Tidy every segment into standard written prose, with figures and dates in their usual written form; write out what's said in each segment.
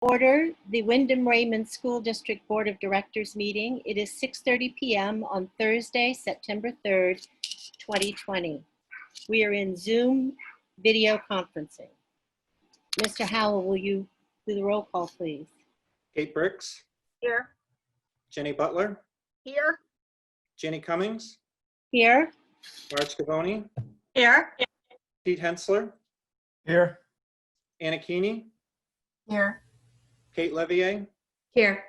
Order the Wyndham Raymond School District Board of Directors meeting. It is 6:30 p.m. on Thursday, September 3rd, 2020. We are in Zoom video conferencing. Mr. Howell, will you do the roll call, please? Kate Bricks. Here. Jenny Butler. Here. Jenny Cummings. Here. Marge Cavoni. Here. Pete Hensler. Here. Anna Keeney. Here. Kate Levier. Here.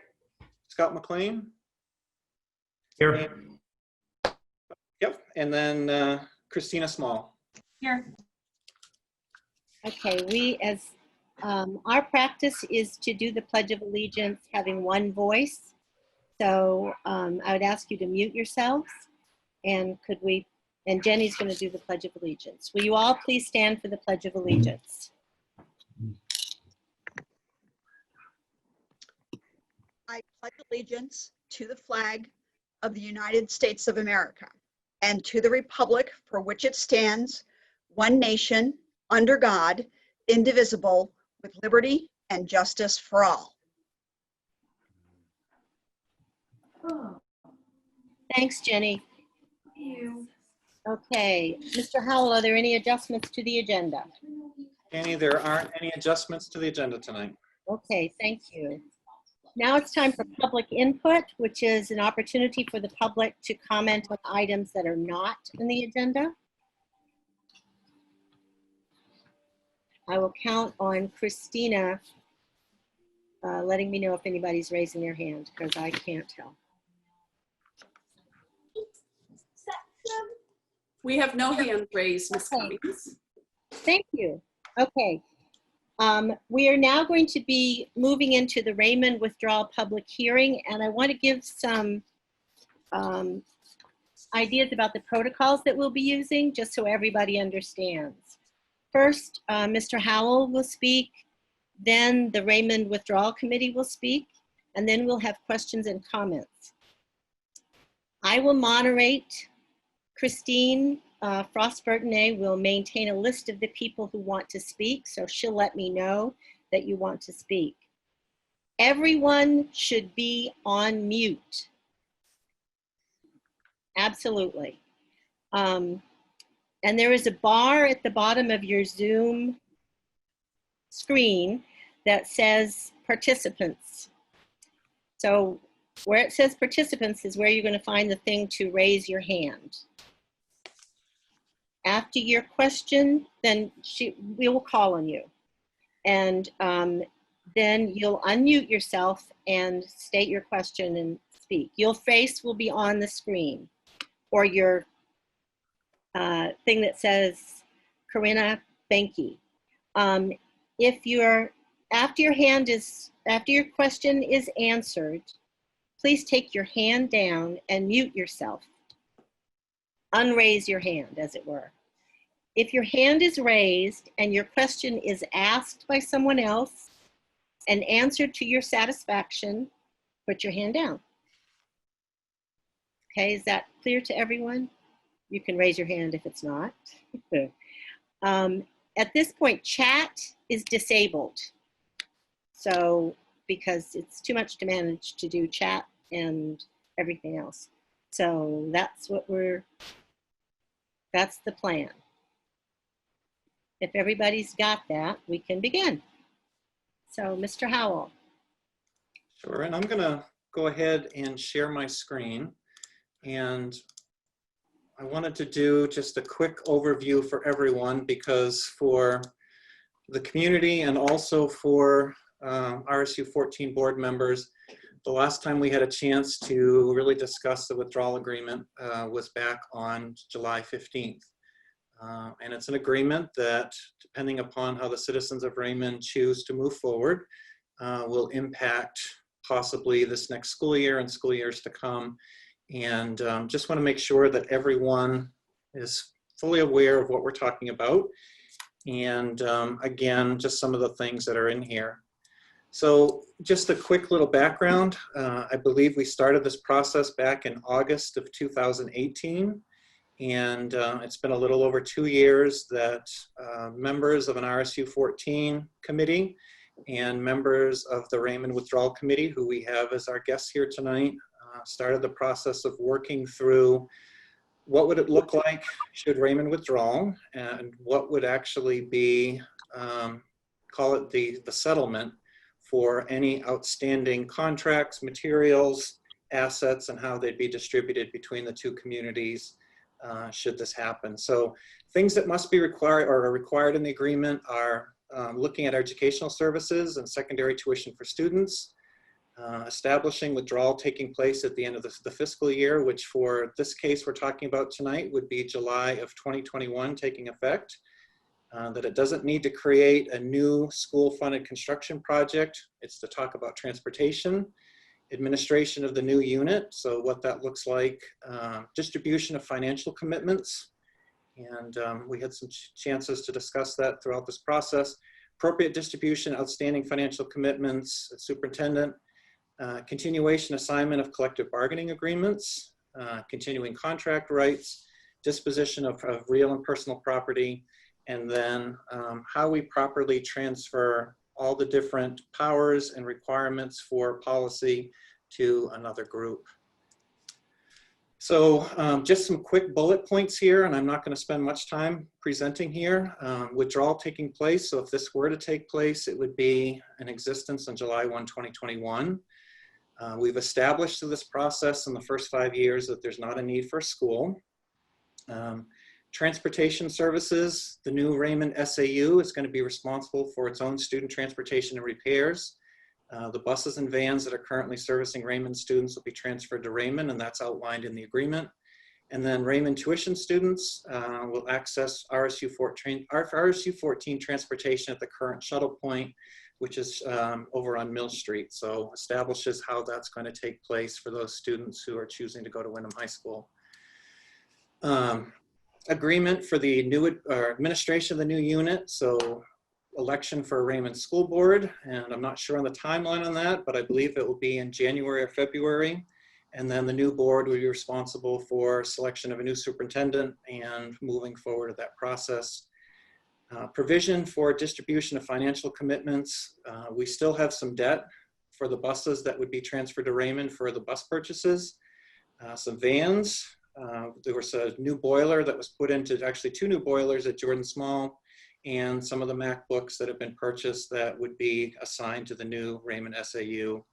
Scott McLean. Here. Yep. And then Christina Small. Here. Okay, our practice is to do the Pledge of Allegiance having one voice. So I would ask you to mute yourselves, and Jenny's going to do the Pledge of Allegiance. Will you all please stand for the Pledge of Allegiance? I pledge allegiance to the flag of the United States of America and to the republic for which it stands, one nation, under God, indivisible, with liberty and justice for all. Thanks, Jenny. Okay, Mr. Howell, are there any adjustments to the agenda? Annie, there aren't any adjustments to the agenda tonight. Okay, thank you. Now it's time for public input, which is an opportunity for the public to comment on items that are not in the agenda. I will count on Christina letting me know if anybody's raising their hand, because I can't tell. We have no hand raised, Ms. Okay. Cummings. Thank you. Okay. We are now going to be moving into the Raymond withdrawal public hearing, and I want to give some ideas about the protocols that we'll be using, just so everybody understands. First, Mr. Howell will speak, then the Raymond Withdrawal Committee will speak, and then we'll have questions and comments. I will moderate. Christine Frost-Burtonay will maintain a list of the people who want to speak, so she'll let me know that you want to speak. Everyone should be on mute. Absolutely. And there is a bar at the bottom of your Zoom screen that says participants. So where it says participants is where you're going to find the thing to raise your hand. After your question, then we will call on you. And then you'll unmute yourself and state your question and speak. Your face will be on the screen, or your thing that says Corinna Benke. After your question is answered, please take your hand down and mute yourself. Unraise your hand, as it were. If your hand is raised and your question is asked by someone else and answered to your satisfaction, put your hand down. Okay, is that clear to everyone? You can raise your hand if it's not. At this point, chat is disabled. So, because it's too much to manage to do chat and everything else. So that's the plan. If everybody's got that, we can begin. So, Mr. Howell. Sure, and I'm gonna go ahead and share my screen. And I wanted to do just a quick overview for everyone, because for the community and also for RSU 14 board members, the last time we had a chance to really discuss the withdrawal agreement was back on July 15th. And it's an agreement that, depending upon how the citizens of Raymond choose to move forward, will impact possibly this next school year and school years to come. And just want to make sure that everyone is fully aware of what we're talking about. And again, just some of the things that are in here. So just a quick little background. I believe we started this process back in August of 2018. And it's been a little over 2 years that members of an RSU 14 committee and members of the Raymond Withdrawal Committee, who we have as our guests here tonight, started the process of working through what would it look like should Raymond withdraw, and what would actually be, call it the settlement for any outstanding contracts, materials, assets, and how they'd be distributed between the two communities should this happen. So things that must be required or are required in the agreement are looking at educational services and secondary tuition for students, establishing withdrawal taking place at the end of the fiscal year, which for this case we're talking about tonight would be July of 2021 taking effect, that it doesn't need to create a new school-funded construction project. It's to talk about transportation, administration of the new unit, so what that looks like, distribution of financial commitments, and we had some chances to discuss that throughout this process. Appropriate distribution, outstanding financial commitments, superintendent, continuation assignment of collective bargaining agreements, continuing contract rights, disposition of real and personal property, and then how we properly transfer all the different powers and requirements for policy to another group. So just some quick bullet points here, and I'm not going to spend much time presenting here. Withdrawal taking place, so if this were to take place, it would be in existence on July 1, 2021. We've established through this process in the first 5 years that there's not a need for a school. Transportation services, the new Raymond SAU is going to be responsible for its own student transportation and repairs. The buses and vans that are currently servicing Raymond students will be transferred to Raymond, and that's outlined in the agreement. And then Raymond tuition students will access RSU 14 transportation at the current shuttle point, which is over on Mill Street. So establishes how that's going to take place for those students who are choosing to go to Windham High School. Agreement for the new administration of the new unit. So election for Raymond School Board, and I'm not sure on the timeline on that, but I believe it will be in January or February. And then the new board will be responsible for selection of a new superintendent and moving forward with that process. Provision for distribution of financial commitments. We still have some debt for the buses that would be transferred to Raymond for the bus purchases. Some vans. There was a new boiler that was put into, actually 2 new boilers at Jordan Small, and some of the MacBooks that have been purchased that would be assigned to the new Raymond SAU.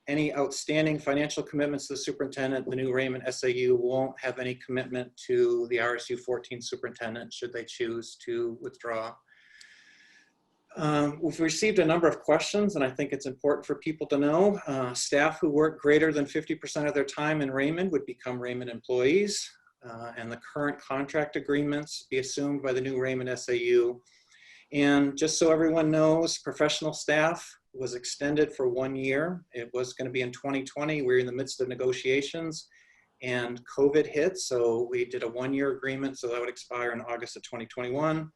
Any outstanding financial commitments to the superintendent, the new Raymond SAU won't have any commitment to the RSU 14 superintendent should they choose to withdraw. We've received a number of questions, and I think it's important for people to know. Staff who work greater than 50% of their time in Raymond would become Raymond employees, and the current contract agreements be assumed by the new Raymond SAU. And just so everyone knows, professional staff was extended for 1 year. It was going to be in 2020. We're in the midst of negotiations, and COVID hit, so we did a 1-year agreement, so that would expire in August of 2021.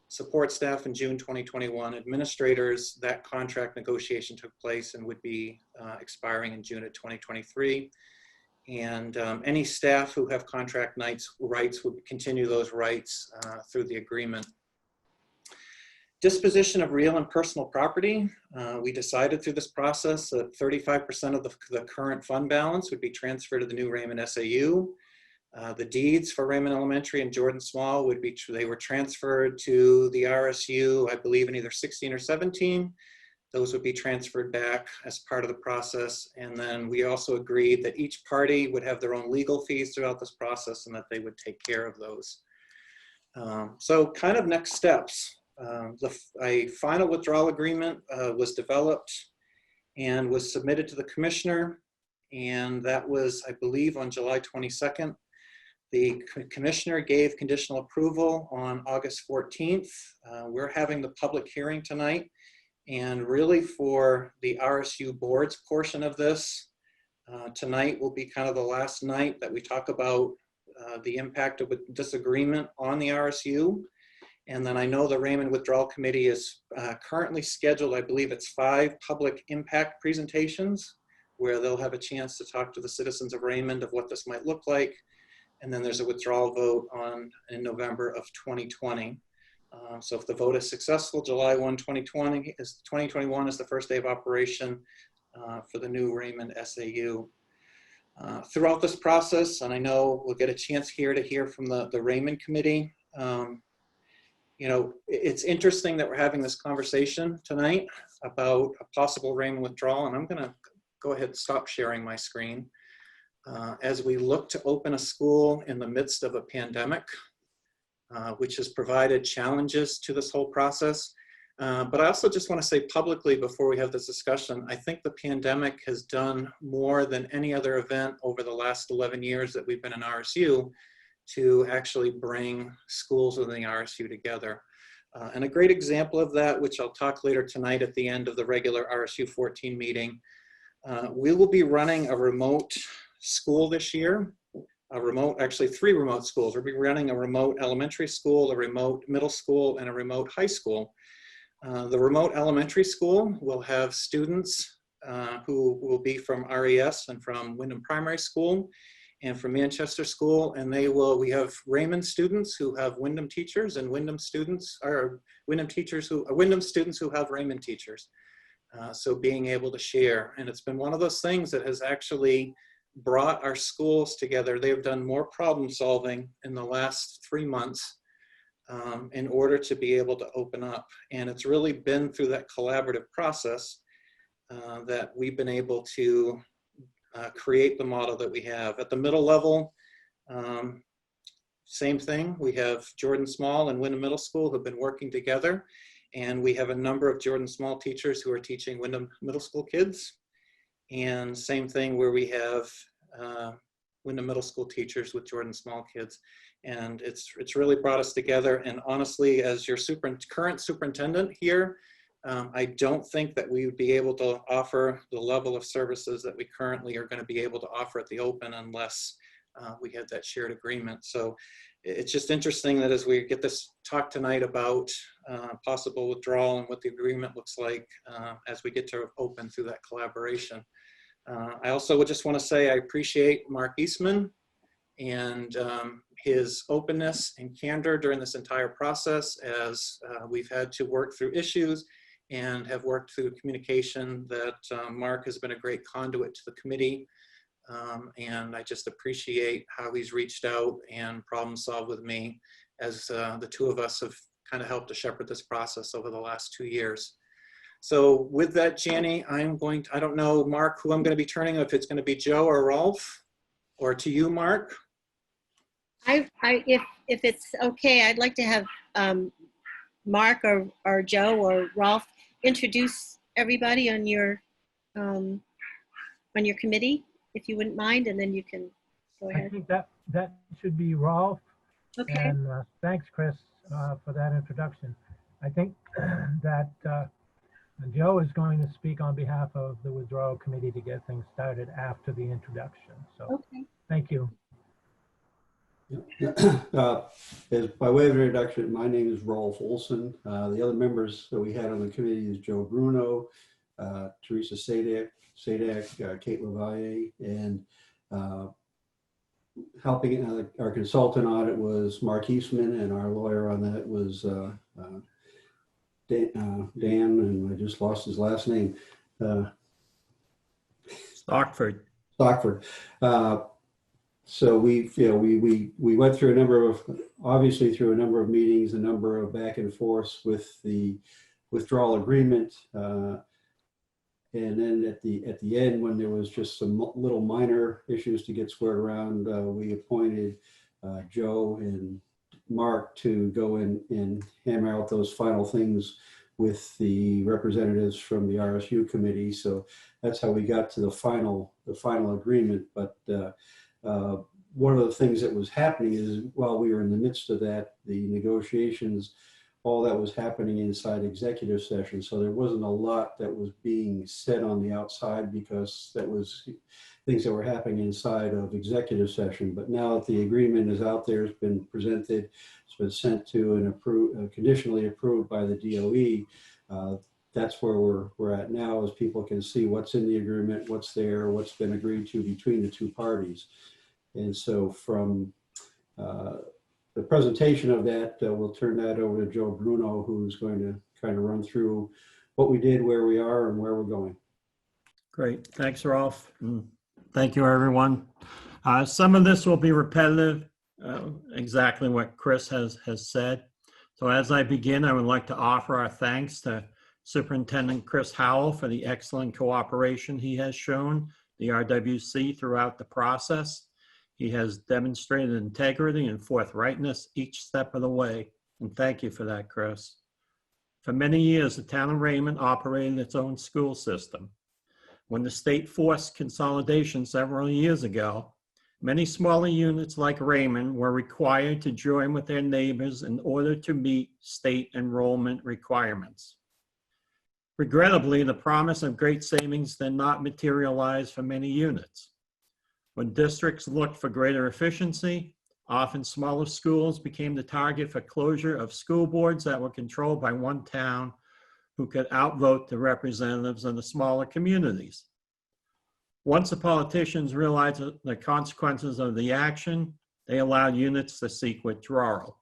Support staff in June 2021. Administrators, that contract negotiation took place and would be expiring in June of 2023. And any staff who have contract rights would continue those rights through the agreement. Disposition of real and personal property. We decided through this process that 35% of the current fund balance would be transferred to the new Raymond SAU. The deeds for Raymond Elementary and Jordan Small would be, they were transferred to the RSU, I believe in either 16 or 17. Those would be transferred back as part of the process. And then we also agreed that each party would have their own legal fees throughout this process and that they would take care of those. So kind of next steps. A final withdrawal agreement was developed and was submitted to the commissioner. And that was, I believe, on July 22nd. The commissioner gave conditional approval on August 14th. We're having the public hearing tonight. And really for the RSU board's portion of this, tonight will be kind of the last night that we talk about the impact of a disagreement on the RSU. And then I know the Raymond Withdrawal Committee is currently scheduled, I believe it's 5 public impact presentations where they'll have a chance to talk to the citizens of Raymond of what this might look like. And then there's a withdrawal vote in November of 2020. So if the vote is successful, July 1, 2021 is the first day of operation for the new Raymond SAU. Throughout this process, and I know we'll get a chance here to hear from the Raymond Committee, you know, it's interesting that we're having this conversation tonight about a possible Raymond withdrawal, and I'm gonna go ahead and stop sharing my screen. As we look to open a school in the midst of a pandemic, which has provided challenges to this whole process. But I also just want to say publicly before we have this discussion, I think the pandemic has done more than any other event over the last 11 years that we've been in RSU to actually bring schools within the RSU together. And a great example of that, which I'll talk later tonight at the end of the regular RSU 14 meeting, we will be running a remote school this year. Actually 3 remote schools. We'll be running a remote elementary school, a remote middle school, and a remote high school. The remote elementary school will have students who will be from RES and from Wyndham Primary School and from Manchester School, and we have Raymond students who have Wyndham teachers and Wyndham students who have Raymond teachers. So being able to share, and it's been one of those things that has actually brought our schools together. They've done more problem solving in the last 3 months in order to be able to open up. And it's really been through that collaborative process that we've been able to create the model that we have. At the middle level, same thing. We have Jordan Small and Wyndham Middle School who've been working together. And we have a number of Jordan Small teachers who are teaching Wyndham Middle School kids. And same thing where we have Wyndham Middle School teachers with Jordan Small kids. And it's really brought us together. And honestly, as your current superintendent here, I don't think that we would be able to offer the level of services that we currently are going to be able to offer at the open unless we had that shared agreement. So it's just interesting that as we get this talk tonight about possible withdrawal and what the agreement looks like as we get to open through that collaboration. I also would just want to say I appreciate Mark Eastman and his openness and candor during this entire process as we've had to work through issues and have worked through communication that Mark has been a great conduit to the committee. And I just appreciate how he's reached out and problem solved with me as the two of us have kind of helped to shepherd this process over the last 2 years. So with that, Janie, I don't know, Mark, who I'm going to be turning, if it's going to be Joe or Rolf, or to you, Mark. If it's okay, I'd like to have Mark or Joe or Rolf introduce everybody on your committee, if you wouldn't mind, and then you can go ahead. I think that should be Rolf. Okay. And thanks, Chris, for that introduction. I think that Joe is going to speak on behalf of the Withdrawal Committee to get things started after the introduction. So Okay. thank you. As by way of introduction, my name is Rolf Olson. The other members that we had on the committee is Joe Bruno, Teresa Sadak, Kate Lavalle, and helping our consultant on it was Mark Eastman, and our lawyer on that was Dan, and I just lost his last name. Stockford. So we went through obviously through a number of meetings, a number of back and forths with the withdrawal agreement. And then at the end, when there was just some little minor issues to get squared around, we appointed Joe and Mark to go in and hammer out those final things with the representatives from the RSU committee. So that's how we got to the final agreement. But one of the things that was happening is while we were in the midst of that, the negotiations, all that was happening inside executive session. So there wasn't a lot that was being said on the outside because that was things that were happening inside of executive session. But now that the agreement is out there, it's been presented, it's been sent to and approved, conditionally approved by the DOE. That's where we're at now, as people can see what's in the agreement, what's there, what's been agreed to between the two parties. And so from the presentation of that, we'll turn that over to Joe Bruno, who's going to kind of run through what we did, where we are, and where we're going. Great. Thanks, Rolf. And thank you, everyone. Some of this will be repetitive, exactly what Chris has said. So as I begin, I would like to offer our thanks to Superintendent Chris Howell for the excellent cooperation he has shown the RWC throughout the process. He has demonstrated integrity and forthrightness each step of the way, and thank you for that, Chris. For many years, the town of Raymond operated its own school system. When the state forced consolidation several years ago, many smaller units like Raymond were required to join with their neighbors in order to meet state enrollment requirements. Regrettably, the promise of great savings did not materialize for many units. When districts looked for greater efficiency, often smaller schools became the target for closure of school boards that were controlled by one town who could outvote the representatives of the smaller communities. Once the politicians realized the consequences of the action, they allowed units to seek withdrawal.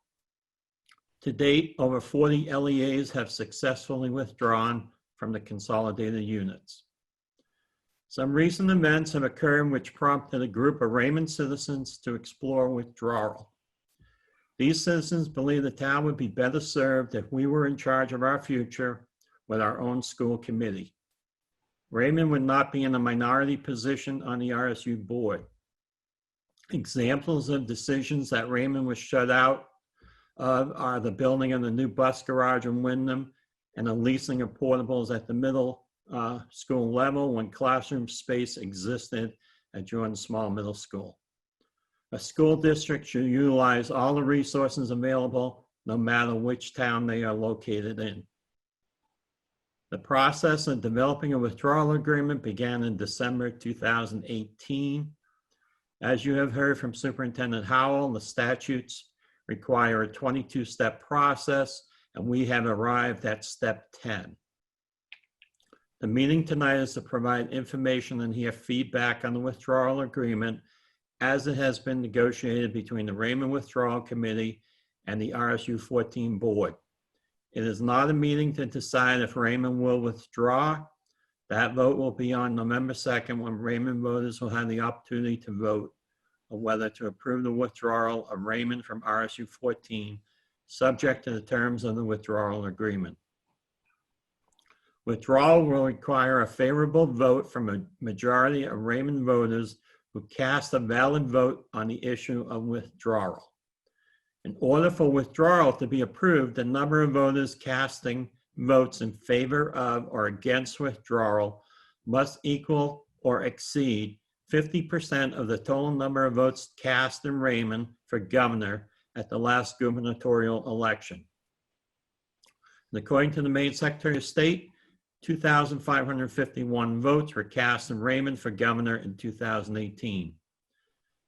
To date, over 40 LEAs have successfully withdrawn from the consolidated units. Some recent events have occurred which prompted a group of Raymond citizens to explore withdrawal. These citizens believe the town would be better served if we were in charge of our future with our own school committee. Raymond would not be in a minority position on the RSU board. Examples of decisions that Raymond was shut out of are the building of the new bus garage in Windham and the leasing of portables at the middle school level when classroom space existed at Jordan Small Middle School. A school district should utilize all the resources available, no matter which town they are located in. The process of developing a withdrawal agreement began in December 2018. As you have heard from Superintendent Howell, the statutes require a 22-step process, and we have arrived at step 10. The meeting tonight is to provide information and hear feedback on the withdrawal agreement as it has been negotiated between the Raymond Withdrawal Committee and the RSU 14 board. It is not a meeting to decide if Raymond will withdraw. That vote will be on November 2nd when Raymond voters will have the opportunity to vote on whether to approve the withdrawal of Raymond from RSU 14, subject to the terms of the withdrawal agreement. Withdrawal will require a favorable vote from a majority of Raymond voters who cast a valid vote on the issue of withdrawal. In order for withdrawal to be approved, the number of voters casting votes in favor of or against withdrawal must equal or exceed 50% of the total number of votes cast in Raymond for governor at the last gubernatorial election. And according to the Maine Secretary of State, 2,551 votes were cast in Raymond for governor in 2018.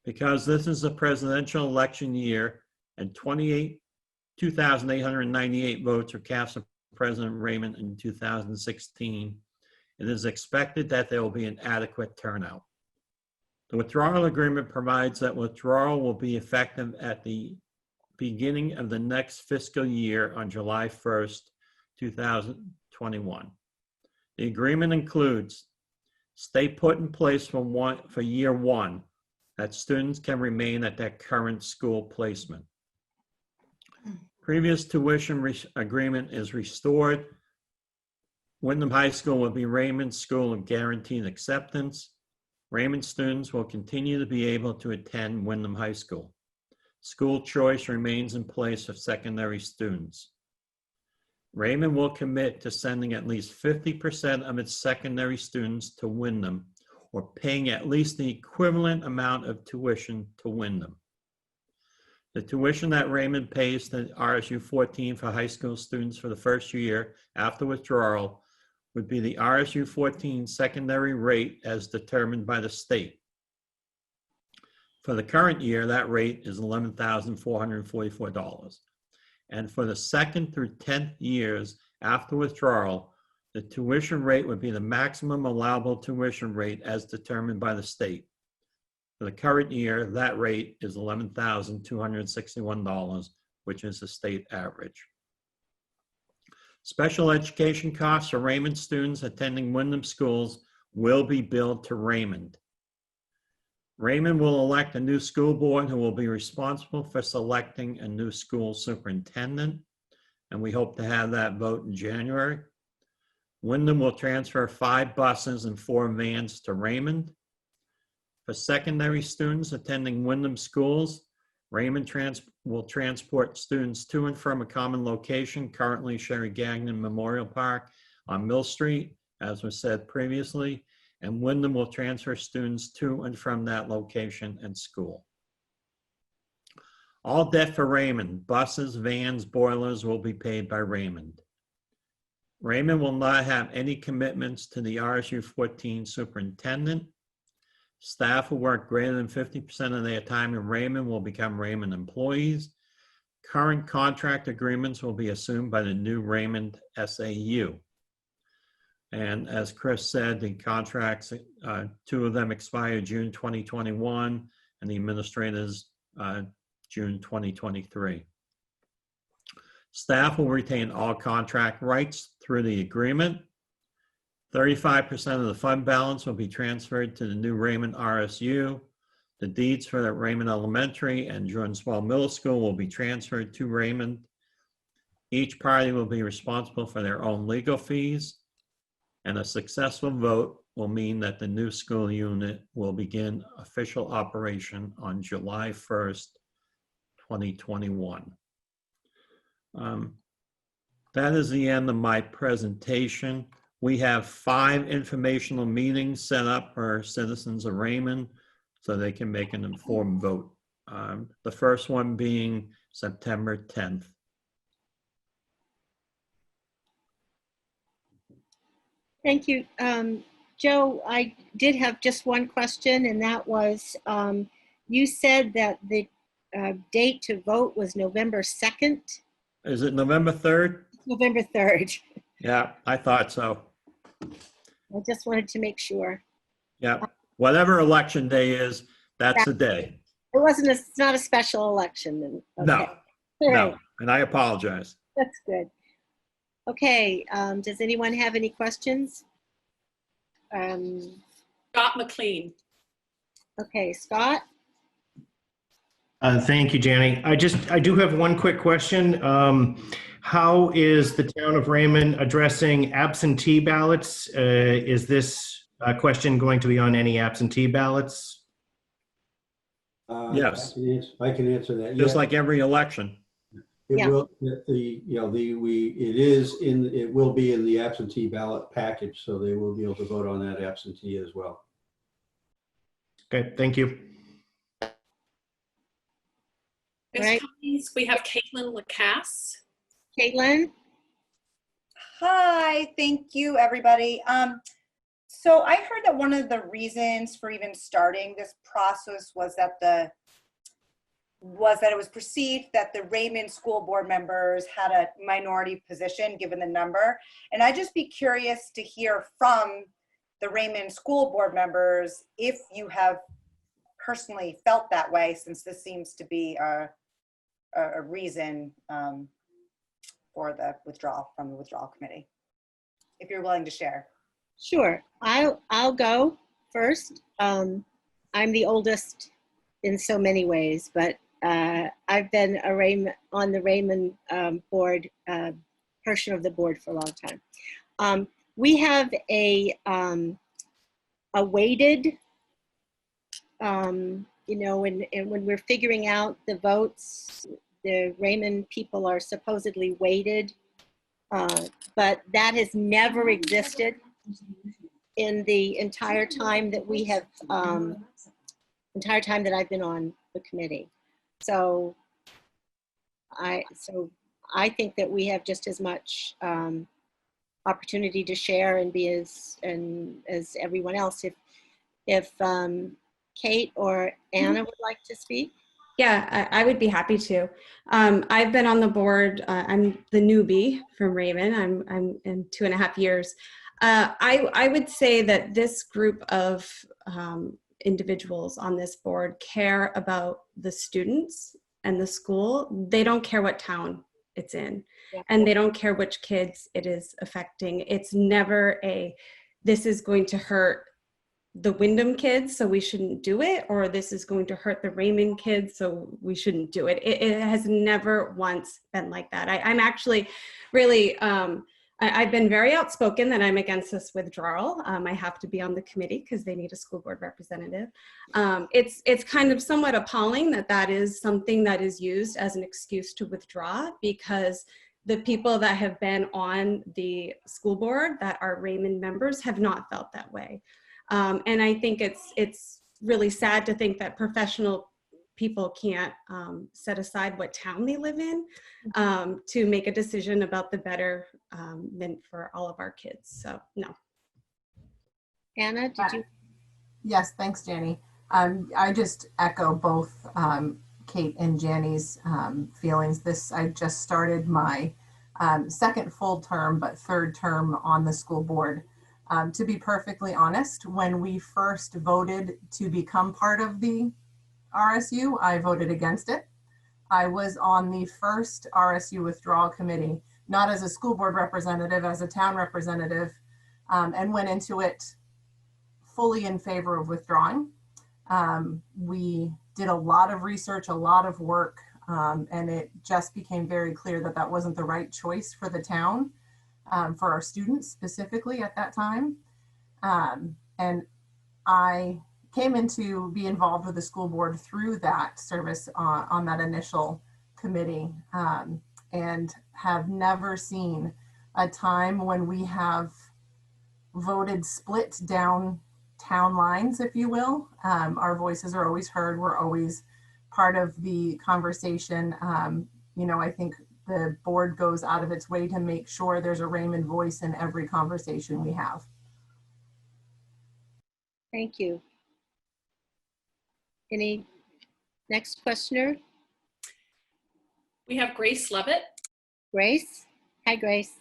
Because this is a presidential election year and 2,898 votes were cast for President Raymond in 2016, it is expected that there will be an adequate turnout. The withdrawal agreement provides that withdrawal will be effective at the beginning of the next fiscal year on July 1st, 2021. The agreement includes stay put in place for year one, that students can remain at their current school placement. Previous tuition agreement is restored. Windham High School will be Raymond's school of guaranteed acceptance. Raymond students will continue to be able to attend Windham High School. School choice remains in place for secondary students. Raymond will commit to sending at least 50% of its secondary students to Windham, or paying at least the equivalent amount of tuition to Windham. The tuition that Raymond pays to RSU 14 for high school students for the first year after withdrawal would be the RSU 14 secondary rate as determined by the state. For the current year, that rate is $11,444. And for the 2nd through 10th years after withdrawal, the tuition rate would be the maximum allowable tuition rate as determined by the state. For the current year, that rate is $11,261, which is the state average. Special education costs for Raymond students attending Wyndham schools will be billed to Raymond. Raymond will elect a new school board who will be responsible for selecting a new school superintendent, and we hope to have that vote in January. Wyndham will transfer 5 buses and 4 vans to Raymond. For secondary students attending Wyndham schools, Raymond will transport students to and from a common location, currently Sherry Gagnon Memorial Park on Mill Street, as was said previously, and Wyndham will transfer students to and from that location and school. All debt for Raymond, buses, vans, boilers will be paid by Raymond. Raymond will not have any commitments to the RSU 14 superintendent. Staff who work greater than 50% of their time in Raymond will become Raymond employees. Current contract agreements will be assumed by the new Raymond SAU. And as Chris said, the contracts, 2 of them expire June 2021, and the administrators June 2023. Staff will retain all contract rights through the agreement. 35% of the fund balance will be transferred to the new Raymond RSU. The deeds for the Raymond Elementary and Jordanswell Middle School will be transferred to Raymond. Each party will be responsible for their own legal fees, and a successful vote will mean that the new school unit will begin official operation on July 1st, 2021. That is the end of my presentation. We have 5 informational meetings set up for citizens of Raymond so they can make an informed vote. The first one being September 10th. Thank you. Joe, I did have just one question, and that was, you said that the date to vote was November 2nd? Is it November 3rd? November 3rd. Yeah, I thought so. I just wanted to make sure. Yeah, whatever election day is, that's the day. It's not a special election then. Okay. No, All no, right. and I apologize. That's good. Okay, does anyone have any questions? Scott McLean. Okay, Scott? Thank you, Janny. I do have one quick question. How is the town of Raymond addressing absentee ballots? Is this question going to be on any absentee ballots? Yes. I can answer that. Just Yeah. like every election. It Yeah. will, it will be in the absentee ballot package, so they will be able to vote on that absentee as well. Okay, thank you. Ms. Right. Cummings, we have Caitlin Lacasse. Caitlin? Hi, thank you, everybody. So I heard that one of the reasons for even starting this process was that it was perceived that the Raymond school board members had a minority position given the number. And I'd just be curious to hear from the Raymond school board members if you have personally felt that way, since this seems to be a reason for the withdrawal from the Withdrawal Committee, if you're willing to share. Sure, I'll go first. I'm the oldest in so many ways, but I've been on the Raymond board, portion of the board for a long time. We have a weighted, when we're figuring out the votes, the Raymond people are supposedly weighted, but that has never existed in the entire time that we have, entire time that I've been on the committee. So I think that we have just as much opportunity to share and be as everyone else. If Kate or Anna would like to speak. Yeah, I would be happy to. I've been on the board. I'm the newbie from Raymond. I'm in 2.5 years. I would say that this group of individuals on this board care about the students and the school. They don't care what town it's in, and they don't care which kids it is affecting. It's never this is going to hurt the Wyndham kids, so we shouldn't do it, or this is going to hurt the Raymond kids, so we shouldn't do it. It has never once been like that. I'm actually really, I've been very outspoken that I'm against this withdrawal. I have to be on the committee because they need a school board representative. It's kind of somewhat appalling that is something that is used as an excuse to withdraw, because the people that have been on the school board that are Raymond members have not felt that way. And I think it's really sad to think that professional people can't set aside what town they live in to make a decision about the betterment for all of our kids. So, no. Anna, did you? Yes, thanks, Janie. I just echo both Kate and Jannie's feelings. I just started my second full term, but third term on the school board. To be perfectly honest, when we first voted to become part of the RSU, I voted against it. I was on the first RSU withdrawal committee, not as a school board representative, as a town representative, and went into it fully in favor of withdrawing. We did a lot of research, a lot of work, and it just became very clear that that wasn't the right choice for the town. For our students specifically at that time. And I came in to be involved with the school board through that service on that initial committee, and have never seen a time when we have voted split down town lines, if you will. Our voices are always heard. We're always part of the conversation. I think the board goes out of its way to make sure there's a Raymond voice in every conversation we have. Thank you. Any next questioner? We have Grace Levitt. Grace? Hi, Grace.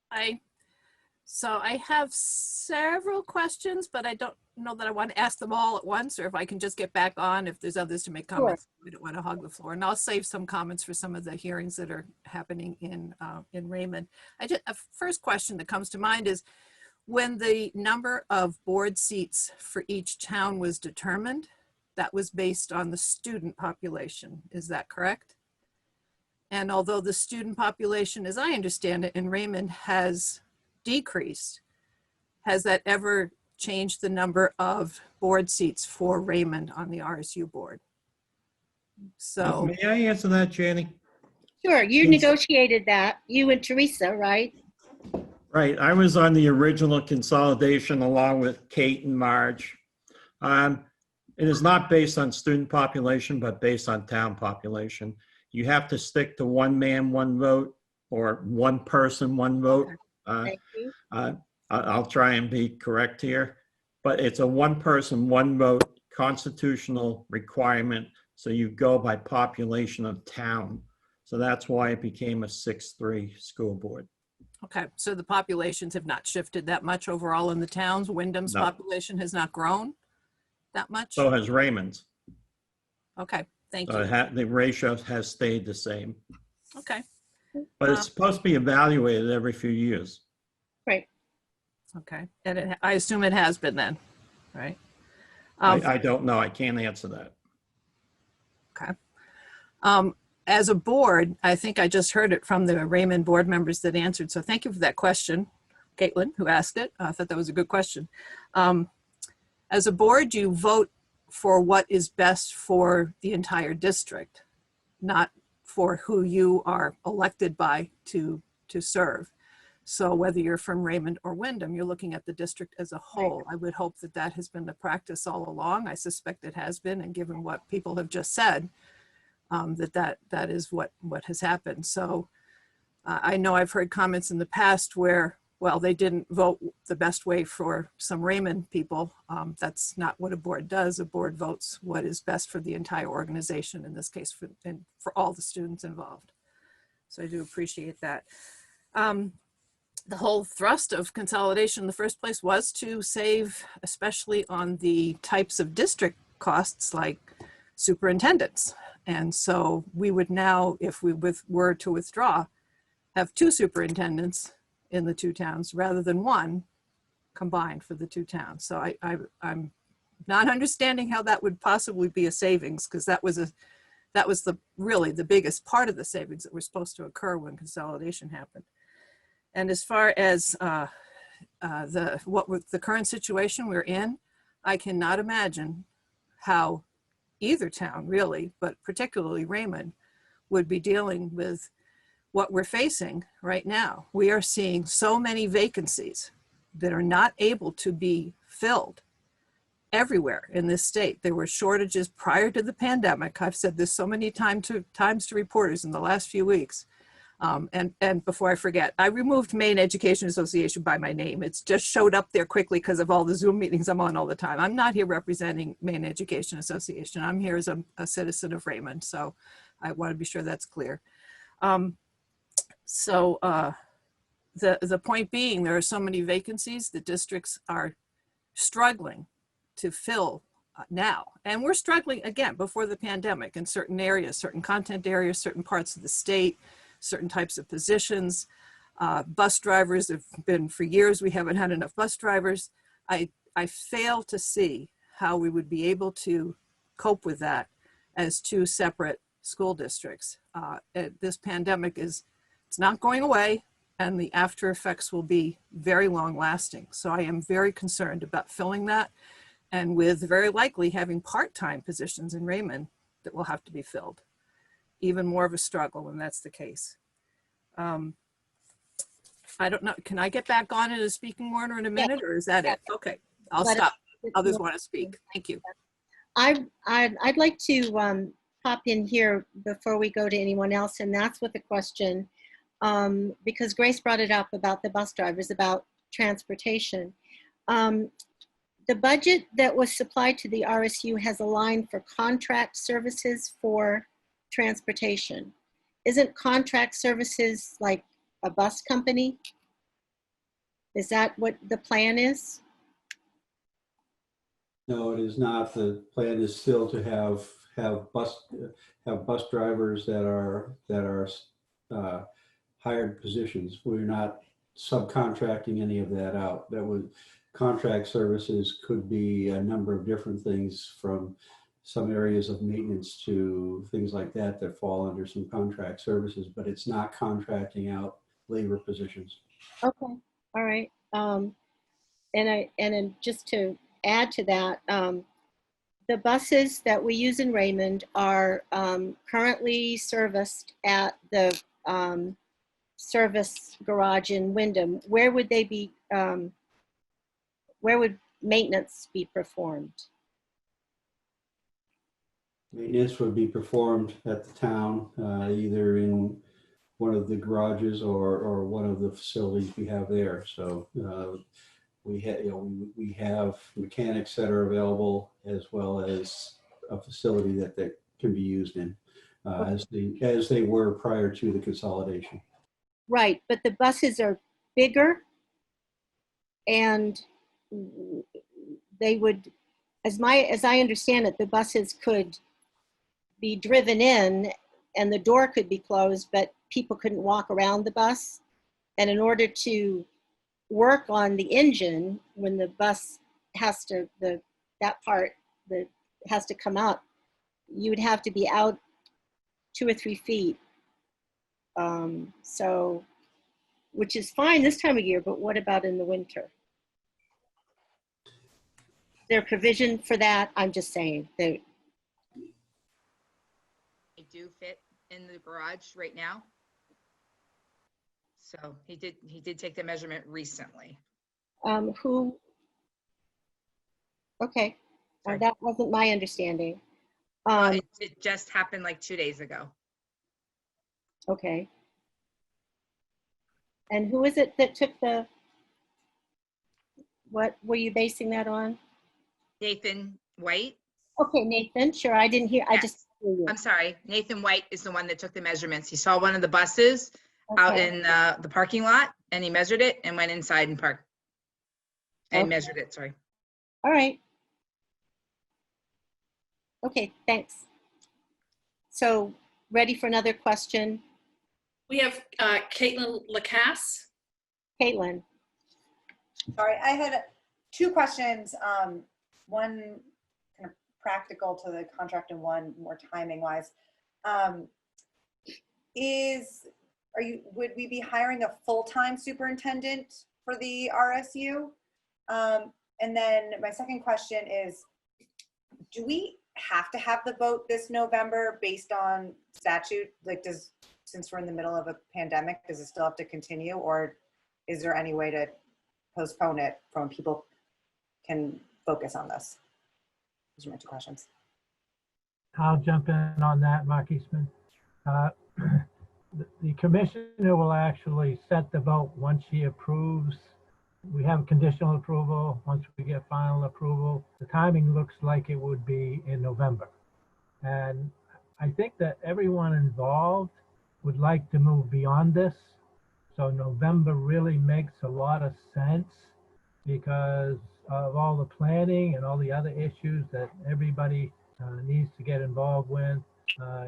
Hi. So I have several questions, but I don't know that I want to ask them all at once, or if I can just get back on if there's others to make comments. Sure. We don't want to hog the floor, and I'll save some comments for some of the hearings that are happening in Raymond. A first question that comes to mind is, when the number of board seats for each town was determined, that was based on the student population. Is that correct? And although the student population, as I understand it, in Raymond has decreased, has that ever changed the number of board seats for Raymond on the RSU board? So may I answer that, Janie? Sure, you negotiated that, you and Teresa, right? Right, I was on the original consolidation along with Kate and Marge. It is not based on student population, but based on town population. You have to stick to one man, one vote, or one person, one vote. Thank you. I'll try and be correct here, but it's a one person, one vote constitutional requirement. So you go by population of town. So that's why it became a 6-3 school board. okay, so the populations have not shifted that much overall in the towns. Wyndham's population has not grown that much. So has Raymond's. Okay, thank you. The ratio has stayed the same. Okay. But it's supposed to be evaluated every few years. Right. Okay, and I assume it has been then, right? I don't know. I can't answer that. Okay. As a board, I think I just heard it from the Raymond board members that answered. So thank you for that question, Caitlin, who asked it. I thought that was a good question. As a board, you vote for what is best for the entire district, not for who you are elected by to serve. So whether you're from Raymond or Wyndham, you're looking at the district as a whole. I would hope that that has been the practice all along. I suspect it has been, and given what people have just said, that is what has happened. So I know I've heard comments in the past where, well, they didn't vote the best way for some Raymond people. That's not what a board does. A board votes what is best for the entire organization, in this case, for all the students involved. So I do appreciate that. the whole thrust of consolidation in the first place was to save, especially on the types of district costs like superintendents. And so we would now, if we were to withdraw, have 2 superintendents in the 2 towns rather than 1 combined for the 2 towns. So I'm not understanding how that would possibly be a savings, because that was really the biggest part of the savings that were supposed to occur when consolidation happened. And as far as with the current situation we're in, I cannot imagine how either town really, but particularly Raymond, would be dealing with what we're facing right now. We are seeing so many vacancies that are not able to be filled everywhere in this state. There were shortages prior to the pandemic. I've said this so many times to reporters in the last few weeks. And before I forget, I removed Maine Education Association by my name. It's just showed up there quickly because of all the Zoom meetings I'm on all the time. I'm not here representing Maine Education Association. I'm here as a citizen of Raymond. So I want to be sure that's clear. The point being, there are so many vacancies that districts are struggling to fill now. And we're struggling again before the pandemic in certain areas, certain content areas, certain parts of the state, certain types of positions. Bus drivers have been, for years, we haven't had enough bus drivers. I fail to see how we would be able to cope with that as 2 separate school districts. This pandemic it's not going away, and the after effects will be very long lasting. So I am very concerned about filling that, and with very likely having part-time positions in Raymond that will have to be filled. Even more of a struggle when that's the case. I don't know, can I get back on in a speaking order in a minute, or is that it? Okay, I'll stop. Others want to speak. Thank you. I'd like to pop in here before we go to anyone else, and that's with a question, because Grace brought it up about the bus drivers, about transportation. The budget that was supplied to the RSU has a line for contract services for transportation. Isn't contract services like a bus company? Is that what the plan is? No, it is not. The plan is still to have bus drivers that are hired positions. We're not subcontracting any of that out. Contract services could be a number of different things, from some areas of maintenance to things like that fall under some contract services, but it's not contracting out labor positions. Okay, all right. And just to add to that, the buses that we use in Raymond are currently serviced at the service garage in Wyndham. Where would they be? Where would maintenance be performed? Maintenance would be performed at the town, either in one of the garages or one of the facilities we have there. So we have mechanics that are available, as well as a facility that can be used in, as they were prior to the consolidation. Right, but the buses are bigger, and they would, as I understand it, the buses could be driven in and the door could be closed, but people couldn't walk around the bus. And in order to work on the engine, when the bus has to, that part that has to come up, you would have to be out 2 or 3 feet. So, which is fine this time of year, but what about in the winter? Is there a provision for that? I'm just saying that. They do fit in the garage right now. So he did take the measurement recently. Who? Okay, that wasn't my understanding. It just happened like 2 days ago. Okay. And who is it that took what were you basing that on? Nathan White. Okay, Nathan, sure, I didn't hear, Yes. I just hear you. I'm sorry. Nathan White is the one that took the measurements. He saw one of the buses out in the parking lot, and he measured it and went inside and parked. And Okay. measured it, sorry. All right. Okay, thanks. So ready for another question? We have Caitlin Lacasse. Caitlin. Sorry, I had two questions. One kind of practical to the contract and one more timing wise. Would we be hiring a full-time superintendent for the RSU? And then my second question is, do we have to have the vote this November based on statute? Like, since we're in the middle of a pandemic, does it still have to continue, or is there any way to postpone it from people can focus on this? Those are my two questions. I'll jump in on that, Mark Eastman. The commissioner will actually set the vote once she approves. We have conditional approval. Once we get final approval, the timing looks like it would be in November. And I think that everyone involved would like to move beyond this. So November really makes a lot of sense because of all the planning and all the other issues that everybody needs to get involved with.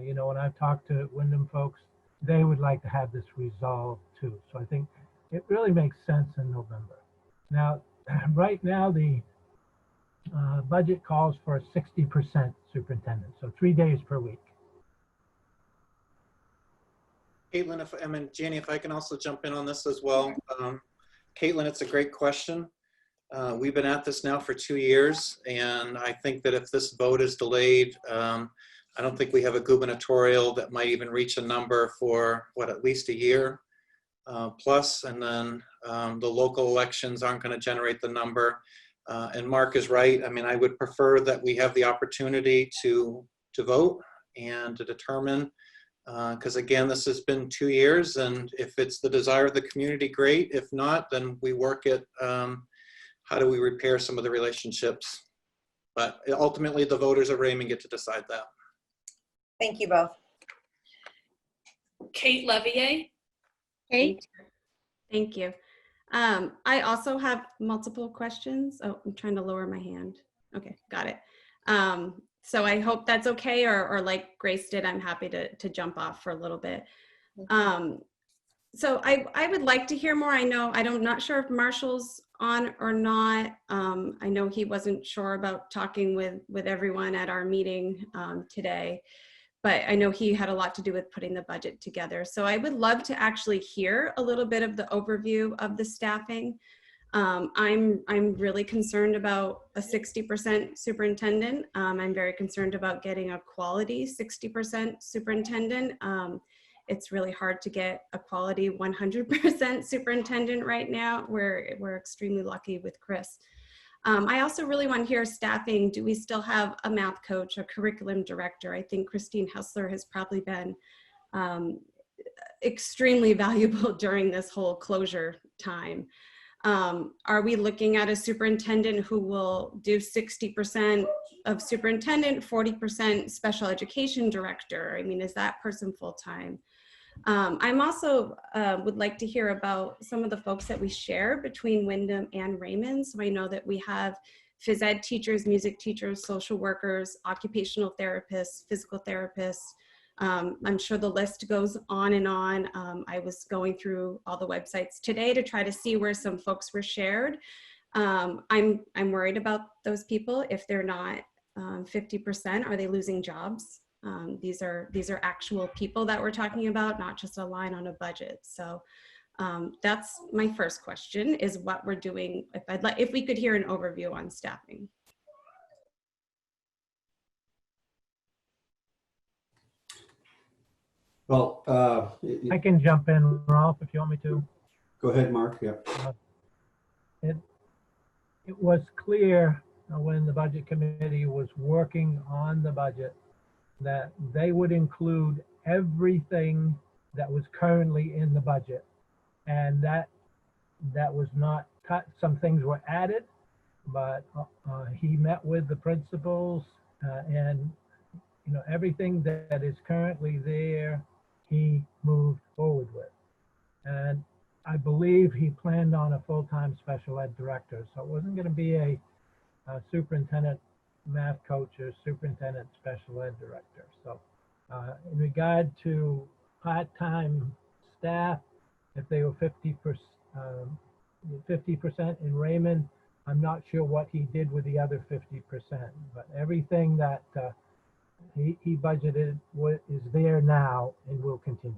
You know, when I've talked to Wyndham folks, they would like to have this resolved too. So I think it really makes sense in November. Now, right now, the budget calls for a 60% superintendent, so 3 days per week. Caitlin, Jenny, if I can also jump in on this as well. Caitlin, it's a great question. We've been at this now for 2 years, and I think that if this vote is delayed, I don't think we have a gubernatorial that might even reach a number for, at least a year plus, and then the local elections aren't going to generate the number. And Mark is right. I mean, I would prefer that we have the opportunity to vote and to determine, because again, this has been 2 years, and if it's the desire of the community, great. If not, then we work at how do we repair some of the relationships. But ultimately, the voters of Raymond get to decide that. Thank you both. Kate Levier. Kate? Thank you. I also have multiple questions. Oh, I'm trying to lower my hand. Okay, got it. So I hope that's okay, or like Grace did, I'm happy to jump off for a little bit. So I would like to hear more. I'm not sure if Marshall's on or not. I know he wasn't sure about talking with everyone at our meeting today, but I know he had a lot to do with putting the budget together. So I would love to actually hear a little bit of the overview of the staffing. I'm really concerned about a 60% superintendent. I'm very concerned about getting a quality 60% superintendent. It's really hard to get a quality 100% superintendent right now. We're extremely lucky with Chris. I also really want to hear staffing. Do we still have a math coach, a curriculum director? I think Christine Hessler has probably been extremely valuable during this whole closure time. Are we looking at a superintendent who will do 60% of superintendent, 40% special education director? I mean, is that person full-time? I'm also would like to hear about some of the folks that we share between Wyndham and Raymond. So I know that we have phys ed teachers, music teachers, social workers, occupational therapists, physical therapists. I'm sure the list goes on and on. I was going through all the websites today to try to see where some folks were shared. I'm worried about those people. If they're not 50%, are they losing jobs? These are actual people that we're talking about, not just a line on a budget. So that's my first question, is what we're doing. If we could hear an overview on staffing. Well, I can jump in, Ralph, if you want me to. go ahead, Mark. Yeah. It was clear when the budget committee was working on the budget that they would include everything that was currently in the budget, and that was not cut. Some things were added, but he met with the principals and everything that is currently there he moved forward with. And I believe he planned on a full-time special ed director, so it wasn't going to be a superintendent math coach or superintendent special ed director. So in regard to part-time staff, if they were 50% in Raymond, I'm not sure what he did with the other 50%, but everything that he budgeted is there now and will continue.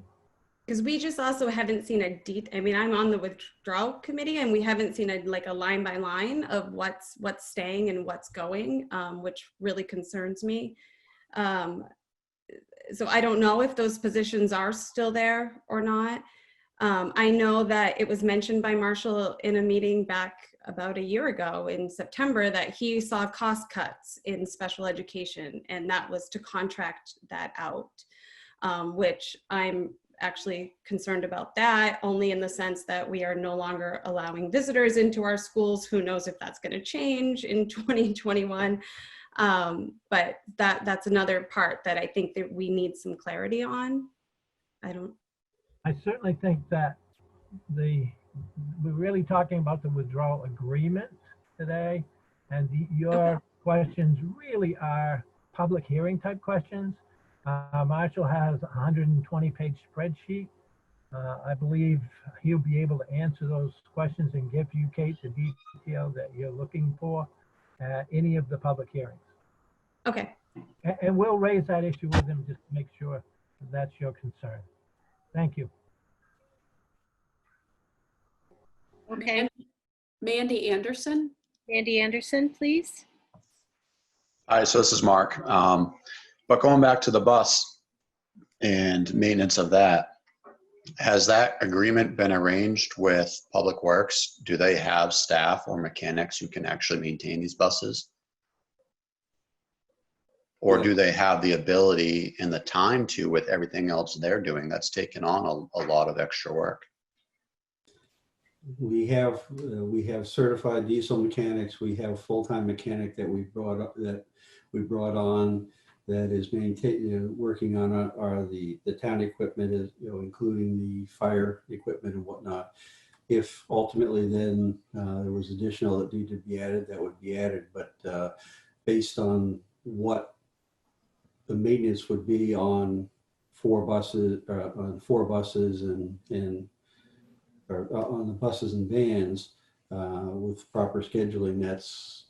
Because we just also haven't seen I mean, I'm on the withdrawal committee and we haven't seen a line by line of what's staying and what's going, which really concerns me. So I don't know if those positions are still there or not. I know that it was mentioned by Marshall in a meeting back about a year ago in September that he saw cost cuts in special education, and that was to contract that out, which I'm actually concerned about that, only in the sense that we are no longer allowing visitors into our schools. Who knows if that's going to change in 2021. But that's another part that I think that we need some clarity on. I certainly think that we're really talking about the withdrawal agreement today, and your questions really are public hearing type questions. Marshall has a 120-page spreadsheet. I believe he'll be able to answer those questions and give you, Kate, the detail that you're looking for at any of the public hearings. Okay. And we'll raise that issue with him just to make sure that's your concern. Thank you. Okay. Mandy Anderson. Mandy Anderson, please. Hi, so this is Mark. But going back to the bus and maintenance of that, has that agreement been arranged with Public Works? Do they have staff or mechanics who can actually maintain these buses? Or do they have the ability and the time to, with everything else they're doing that's taken on a lot of extra work? We have certified diesel mechanics. We have full-time mechanic that we brought on that is working on the town equipment, is including the fire equipment and whatnot. If ultimately then there was additional that needed to be added, that would be added. But based on what the maintenance would be on four buses and or on the buses and vans with proper scheduling, that's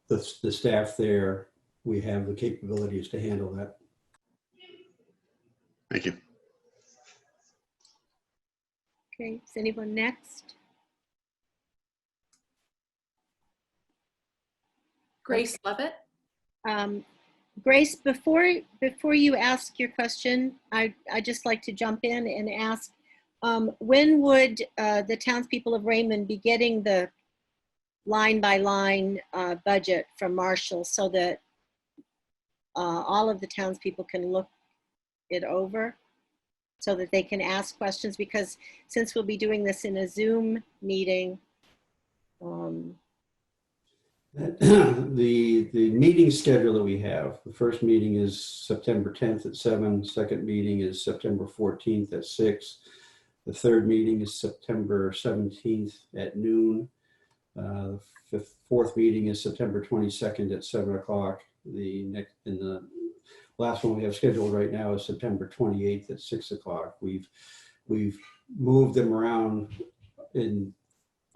the staff there. We have the capabilities to handle that. Thank you. Okay, is anyone next? Grace Levitt. Grace, before you ask your question, I'd just like to jump in and ask, when would the townspeople of Raymond be getting the line by line budget from Marshall so that all of the townspeople can look it over so that they can ask questions? Because since we'll be doing this in a Zoom meeting, the meeting schedule that we have, the first meeting is September 10th at 7, second meeting is September 14th at 6, the third meeting is September 17th at noon, the fourth meeting is September 22nd at 7 o'clock. The last one we have scheduled right now is September 28th at 6 o'clock. We've moved them around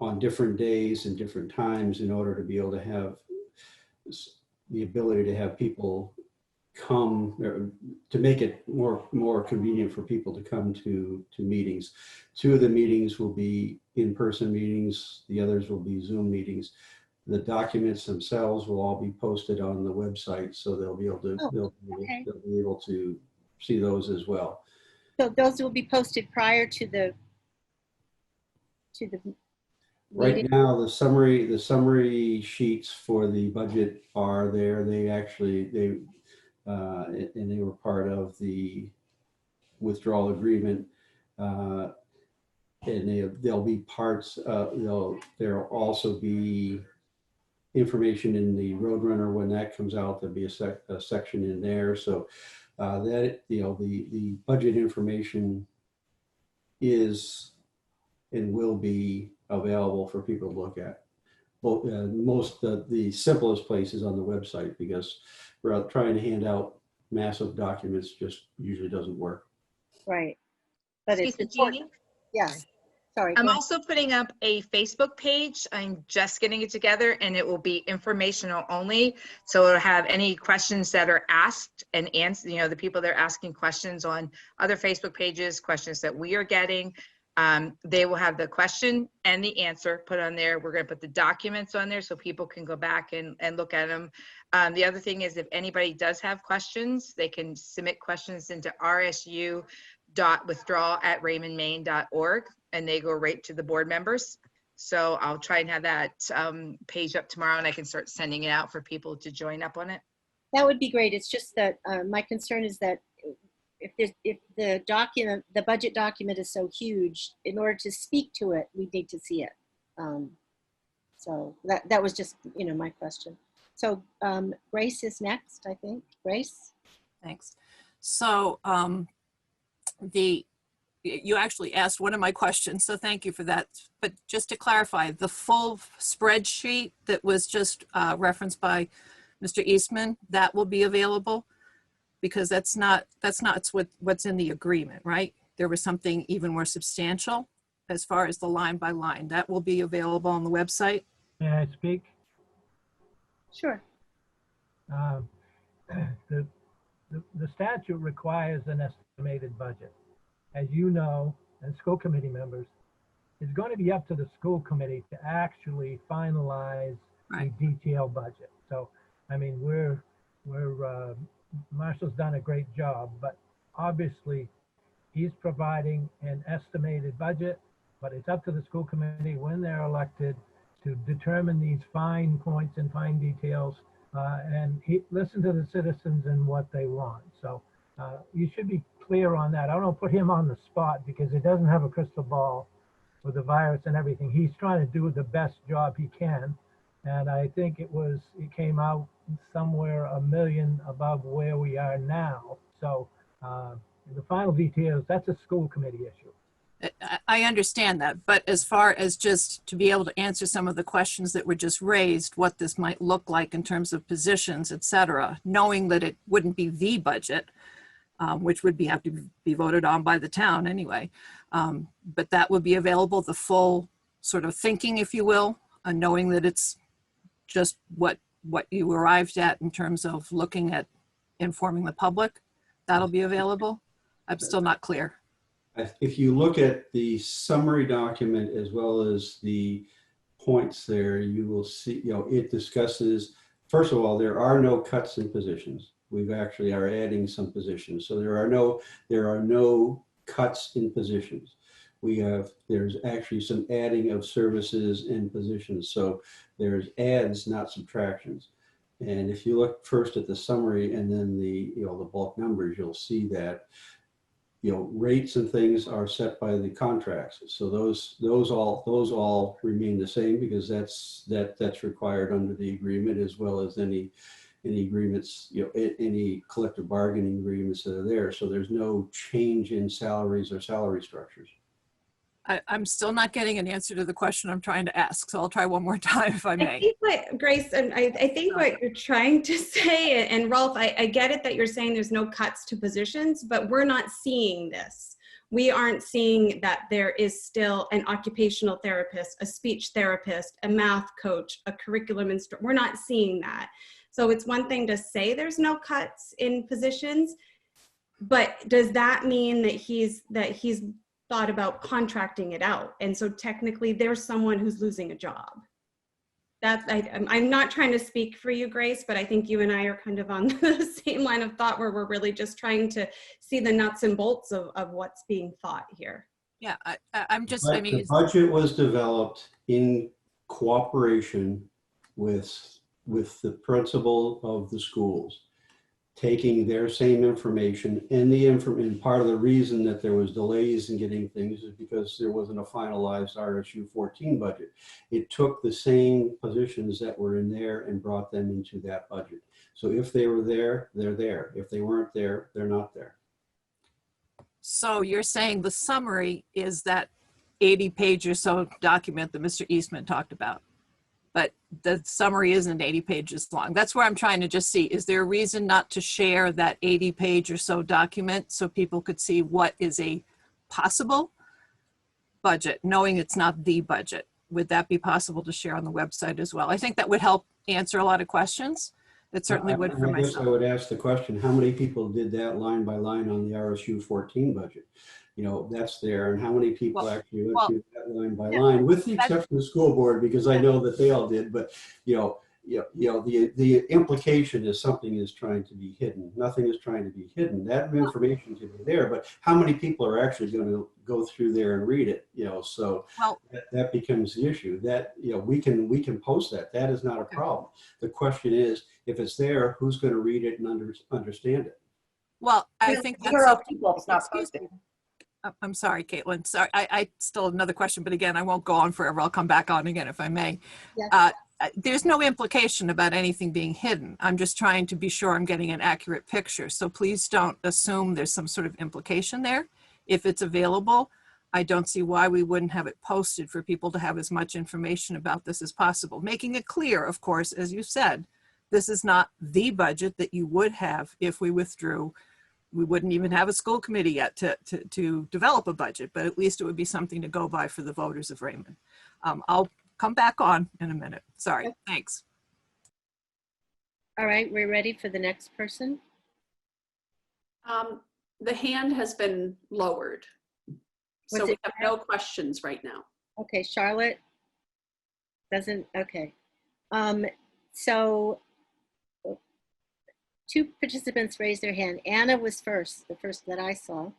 on different days and different times in order to be able to have the ability to have people come, or to make it more convenient for people to come to meetings. Two of the meetings will be in-person meetings. The others will be Zoom meetings. The documents themselves will all be posted on the website, so they'll be able to they'll be able to see those as well. so those will be posted prior to the Right meeting? now, the summary sheets for the budget are there. They were part of the withdrawal agreement, and there'll be parts. There'll also be information in the Roadrunner when that comes out. There'll be a section in there, so that the budget information is and will be available for people to look at. Well, the simplest place is on the website, because we're trying to hand out massive documents just usually doesn't work. Right. But it's Excuse me, important. Jeannie? Yes. Sorry. I'm go ahead. also putting up a Facebook page. I'm just getting it together, and it will be informational only. So it'll have any questions that are asked and answered, the people that are asking questions on other Facebook pages, questions that we are getting. They will have the question and the answer put on there. We're going to put the documents on there so people can go back and look at them. The other thing is, if anybody does have questions, they can submit questions into rsu.withdrawal@raymondmaine.org, and they go right to the board members. So I'll try and have that page up tomorrow, and I can start sending it out for people to join up on it. That would be great. It's just that my concern is that if the document, the budget document is so huge, in order to speak to it, we need to see it. So that was just, my question. So Grace is next, I think. Grace? Thanks. So you actually asked one of my questions, so thank you for that. But just to clarify, the full spreadsheet that was just referenced by Mr. Eastman, that will be available, because that's not what's in the agreement, right? There was something even more substantial as far as the line by line. That will be available on the website. May I speak? Sure. The statute requires an estimated budget. As you know, and school committee members, it's going to be up to the school committee to actually finalize a detailed budget. So, I mean, Marshall's done a great job, but obviously he's providing an estimated budget, but it's up to the school committee when they're elected to determine these fine points and fine details and listen to the citizens and what they want. So you should be clear on that. I don't want to put him on the spot because he doesn't have a crystal ball with the virus and everything. He's trying to do the best job he can. And I think it came out somewhere $1 million above where we are now. So the final details, that's a school committee issue. I understand that, but as far as just to be able to answer some of the questions that were just raised, what this might look like in terms of positions, et cetera, knowing that it wouldn't be the budget, which would have to be voted on by the town anyway, but that would be available, the full sort of thinking, if you will, knowing that it's just what you arrived at in terms of looking at informing the public, that'll be available. I'm still not clear. If you look at the summary document as well as the points there, you will see, it discusses, first of all, there are no cuts in positions. We've actually are adding some positions. So there are no cuts in positions. There's actually some adding of services and positions. So there's adds, not subtractions. And if you look first at the summary and then the bulk numbers, you'll see that rates and things are set by the contracts. So those all remain the same because that's required under the agreement, as well as any agreements, any collective bargaining agreements that are there. So there's no change in salaries or salary structures. I'm still not getting an answer to the question I'm trying to ask, so I'll try one more time if I may. I think what, Grace, and I think what you're trying to say, and Rolf, I get it that you're saying there's no cuts to positions, but we're not seeing this. We aren't seeing that there is still an occupational therapist, a speech therapist, a math coach, a curriculum instructor. We're not seeing that. So it's one thing to say there's no cuts in positions, but does that mean that he's thought about contracting it out? And so technically there's someone who's losing a job. I'm not trying to speak for you, Grace, but I think you and I are kind of on the same line of thought where we're really just trying to see the nuts and bolts of what's being thought here. Yeah, I'm just, The budget was developed in cooperation with the principal of the schools, taking their same information and part of the reason that there was delays in getting things is because there wasn't a finalized RSU 14 budget. It took the same positions that were in there and brought them into that budget. So if they were there, they're there. If they weren't there, they're not there. So you're saying the summary is that 80-page or so document that Mr. Eastman talked about. But the summary isn't 80 pages long. That's where I'm trying to just see, is there a reason not to share that 80-page or so document so people could see what is a possible budget, knowing it's not the budget? Would that be possible to share on the website as well? I think that would help answer a lot of questions. It certainly would for I guess I myself. would ask the question, how many people did that line by line on the RSU 14 budget? You know, that's there, and how many people actually went through that line by line, with the exception of the school board, because I know that they all did, but the implication is something is trying to be hidden. Nothing is trying to be hidden. That information should be there, but how many people are actually going to go through there and read it? So that becomes the issue. That we can post that. That is not a problem. The question is, if it's there, who's going to read it and understand it? Well, I think that's zero people. It's not posted. I'm sorry, Caitlin. Sorry, I still have another question, but again, I won't go on forever. I'll come back on again if I may. Yes. There's no implication about anything being hidden. I'm just trying to be sure I'm getting an accurate picture. So please don't assume there's some sort of implication there. If it's available, I don't see why we wouldn't have it posted for people to have as much information about this as possible. Making it clear, of course, as you said, this is not the budget that you would have if we withdrew. We wouldn't even have a school committee yet to develop a budget, but at least it would be something to go by for the voters of Raymond. I'll come back on in a minute. Sorry, thanks. All right, we're ready for the next person. The hand has been lowered. So Was we it- have no questions right now. Okay, Charlotte doesn't, okay. So two participants raised their hand. Anna was first, the first that I saw.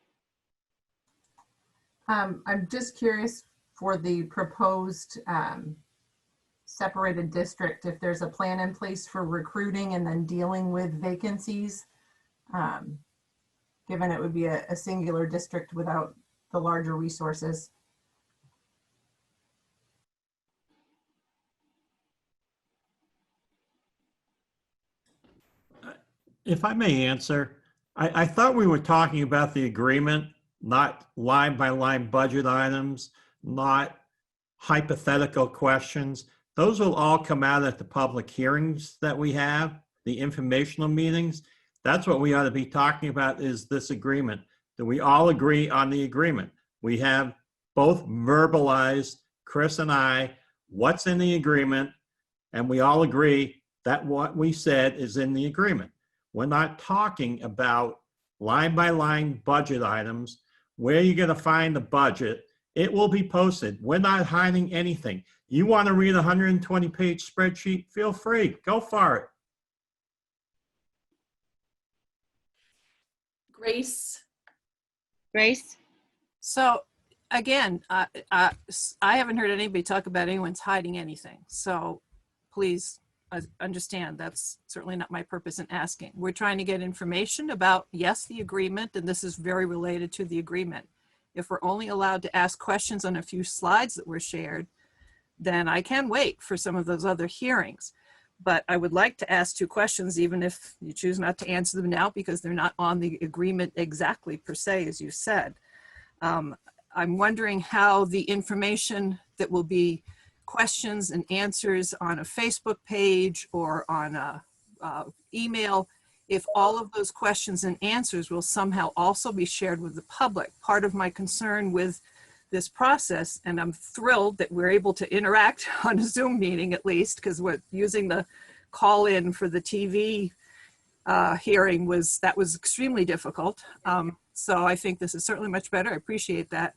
I'm just curious for the proposed separated district, if there's a plan in place for recruiting and then dealing with vacancies, given it would be a singular district without the larger resources. If I may answer, I thought we were talking about the agreement, not line by line budget items, not hypothetical questions. Those will all come out at the public hearings that we have, the informational meetings. That's what we ought to be talking about, is this agreement. Do we all agree on the agreement? We have both verbalized, Chris and I, what's in the agreement, and we all agree that what we said is in the agreement. We're not talking about line by line budget items. Where you're going to find the budget, it will be posted. We're not hiding anything. You want to read a 120-page spreadsheet? Feel free. Go for it. Grace? Grace? So again, I haven't heard anybody talk about anyone's hiding anything. So please understand that's certainly not my purpose in asking. We're trying to get information about, yes, the agreement, and this is very related to the agreement. If we're only allowed to ask questions on a few slides that were shared, then I can wait for some of those other hearings. But I would like to ask two questions, even if you choose not to answer them now, because they're not on the agreement exactly per se, as you said. I'm wondering how the information that will be questions and answers on a Facebook page or on a email, if all of those questions and answers will somehow also be shared with the public. Part of my concern with this process, and I'm thrilled that we're able to interact on a Zoom meeting at least, because we're using the call in for the TV hearing was extremely difficult. So I think this is certainly much better. I appreciate that.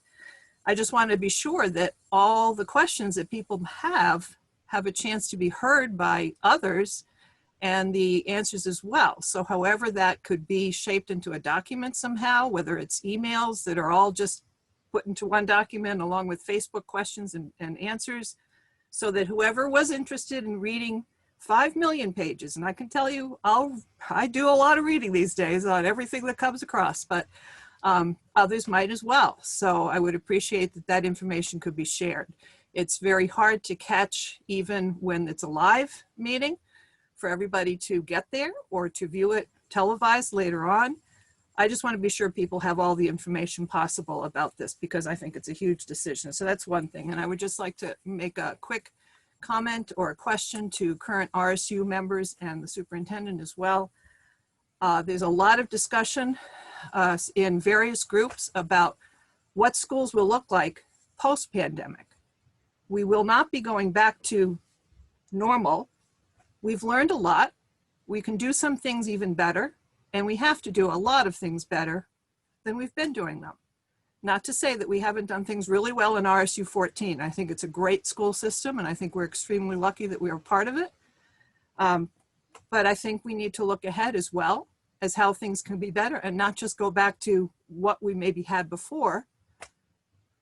I just want to be sure that all the questions that people have a chance to be heard by others, and the answers as well. So however that could be shaped into a document somehow, whether it's emails that are all just put into one document along with Facebook questions and answers, so that whoever was interested in reading 5 million pages, and I can tell you, I do a lot of reading these days on everything that comes across, but others might as well. So I would appreciate that information could be shared. It's very hard to catch even when it's a live meeting for everybody to get there or to view it televised later on. I just want to be sure people have all the information possible about this because I think it's a huge decision. So that's one thing. And I would just like to make a quick comment or a question to current RSU members and the superintendent as well. There's a lot of discussion in various groups about what schools will look like post-pandemic. We will not be going back to normal. We've learned a lot. We can do some things even better, and we have to do a lot of things better than we've been doing them. Not to say that we haven't done things really well in RSU 14. I think it's a great school system, and I think we're extremely lucky that we are part of it. But I think we need to look ahead as well as how things can be better and not just go back to what we maybe had before,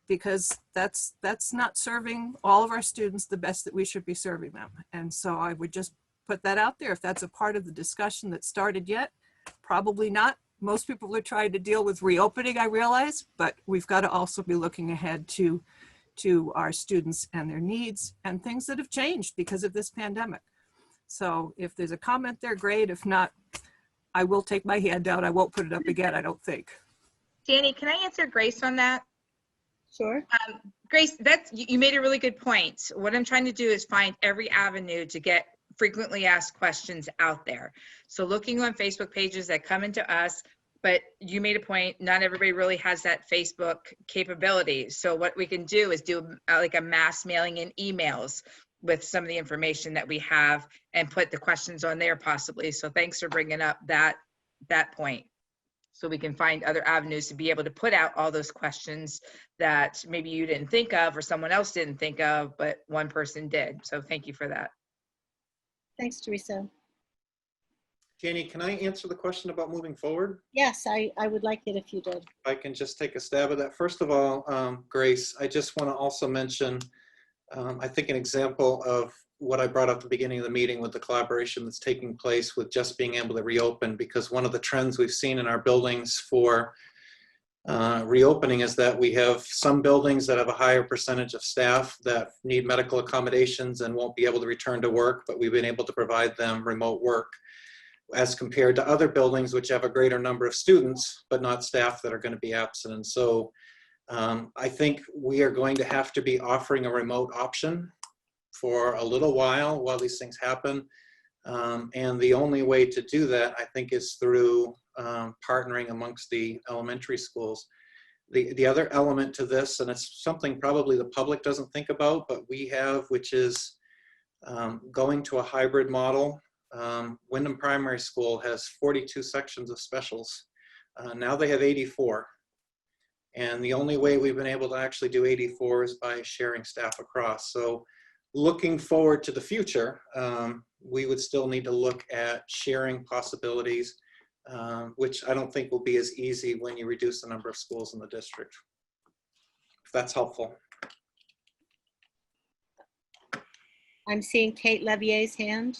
because that's not serving all of our students the best that we should be serving them. And so I would just put that out there. If that's a part of the discussion that started yet, probably not. Most people are trying to deal with reopening, I realize, but we've got to also be looking ahead to our students and their needs and things that have changed because of this pandemic. So if there's a comment there, great. If not, I will take my hand down. I won't put it up again, I don't think. Danny, can I answer Grace on that? Sure. Grace, you made a really good point. What I'm trying to do is find every avenue to get frequently asked questions out there. So looking on Facebook pages that come into us, but you made a point, not everybody really has that Facebook capability. So what we can do is do like a mass mailing in emails with some of the information that we have and put the questions on there possibly. So thanks for bringing up that point. So we can find other avenues to be able to put out all those questions that maybe you didn't think of or someone else didn't think of, but one person did. So thank you for that. Thanks, Teresa. Jenny, can I answer the question about moving forward? Yes, I would like it if you did. If I can just take a stab at that. First of all, Grace, I just want to also mention, I think an example of what I brought up at the beginning of the meeting with the collaboration that's taking place with just being able to reopen, because one of the trends we've seen in our buildings for reopening is that we have some buildings that have a higher percentage of staff that need medical accommodations and won't be able to return to work, but we've been able to provide them remote work, as compared to other buildings which have a greater number of students, but not staff that are going to be absent. And so I think we are going to have to be offering a remote option for a little while these things happen. And the only way to do that, I think, is through partnering amongst the elementary schools. The other element to this, and it's something probably the public doesn't think about, but we have, which is going to a hybrid model. Wyndham Primary School has 42 sections of specials. Now they have 84. And the only way we've been able to actually do 84 is by sharing staff across. So looking forward to the future, we would still need to look at sharing possibilities, which I don't think will be as easy when you reduce the number of schools in the district. If that's helpful. I'm seeing Kate Levier's hand.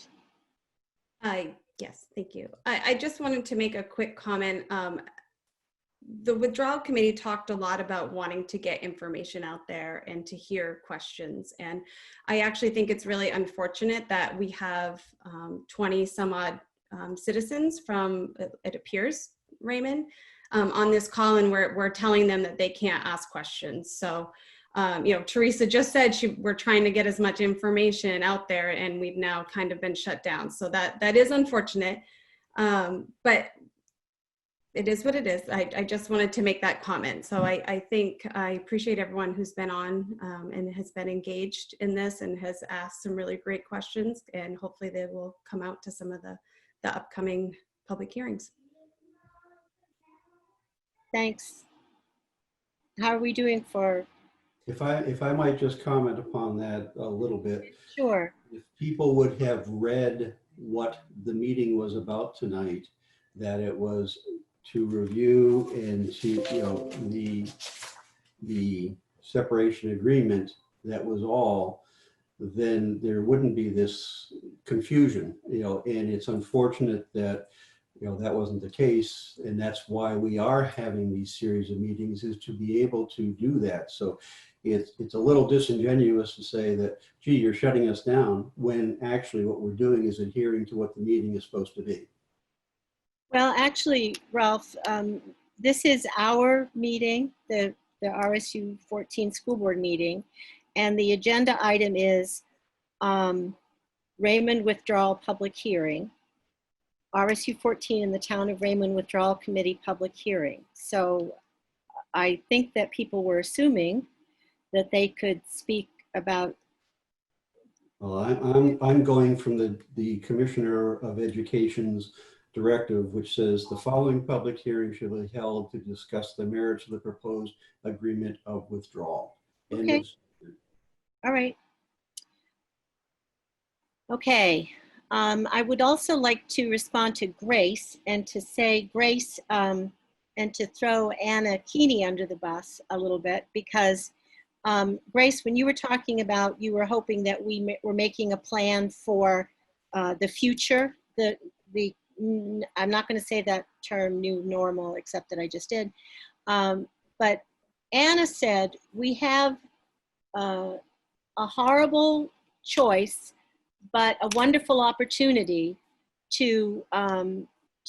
Yes, thank you. I just wanted to make a quick comment. The Withdrawal Committee talked a lot about wanting to get information out there and to hear questions. And I actually think it's really unfortunate that we have 20 some odd citizens from, it appears, Raymond, on this call, and we're telling them that they can't ask questions. So, you know, Teresa just said we're trying to get as much information out there, and we've now kind of been shut down. So that is unfortunate, but it is what it is. I just wanted to make that comment. So I think I appreciate everyone who's been on and has been engaged in this and has asked some really great questions, and hopefully they will come out to some of the upcoming public hearings. Thanks. How are we doing for? If I might just comment upon that a little bit. Sure. If people would have read what the meeting was about tonight, that it was to review and to, you know, the separation agreement, that was all, then there wouldn't be this confusion, you know, and it's unfortunate that, you know, that wasn't the case. And that's why we are having these series of meetings, is to be able to do that. So it's a little disingenuous to say that, gee, you're shutting us down, when actually what we're doing is adhering to what the meeting is supposed to be. Well, actually, Ralph, this is our meeting, the RSU 14 School Board meeting, and the agenda item is Raymond Withdrawal Public Hearing, RSU 14 in the Town of Raymond Withdrawal Committee Public Hearing. So I think that people were assuming that they could speak about. Well, I'm going from the Commissioner of Education's directive, which says the following public hearing shall be held to discuss the merits of the proposed agreement of withdrawal. Okay. All right. Okay. I would also like to respond to Grace and to say, Grace, and to throw Anna Keeney under the bus a little bit, because Grace, when you were talking about, you were hoping that we were making a plan for the future, I'm not going to say that term new normal, except that I just did. But Anna said, we have a horrible choice, but a wonderful opportunity to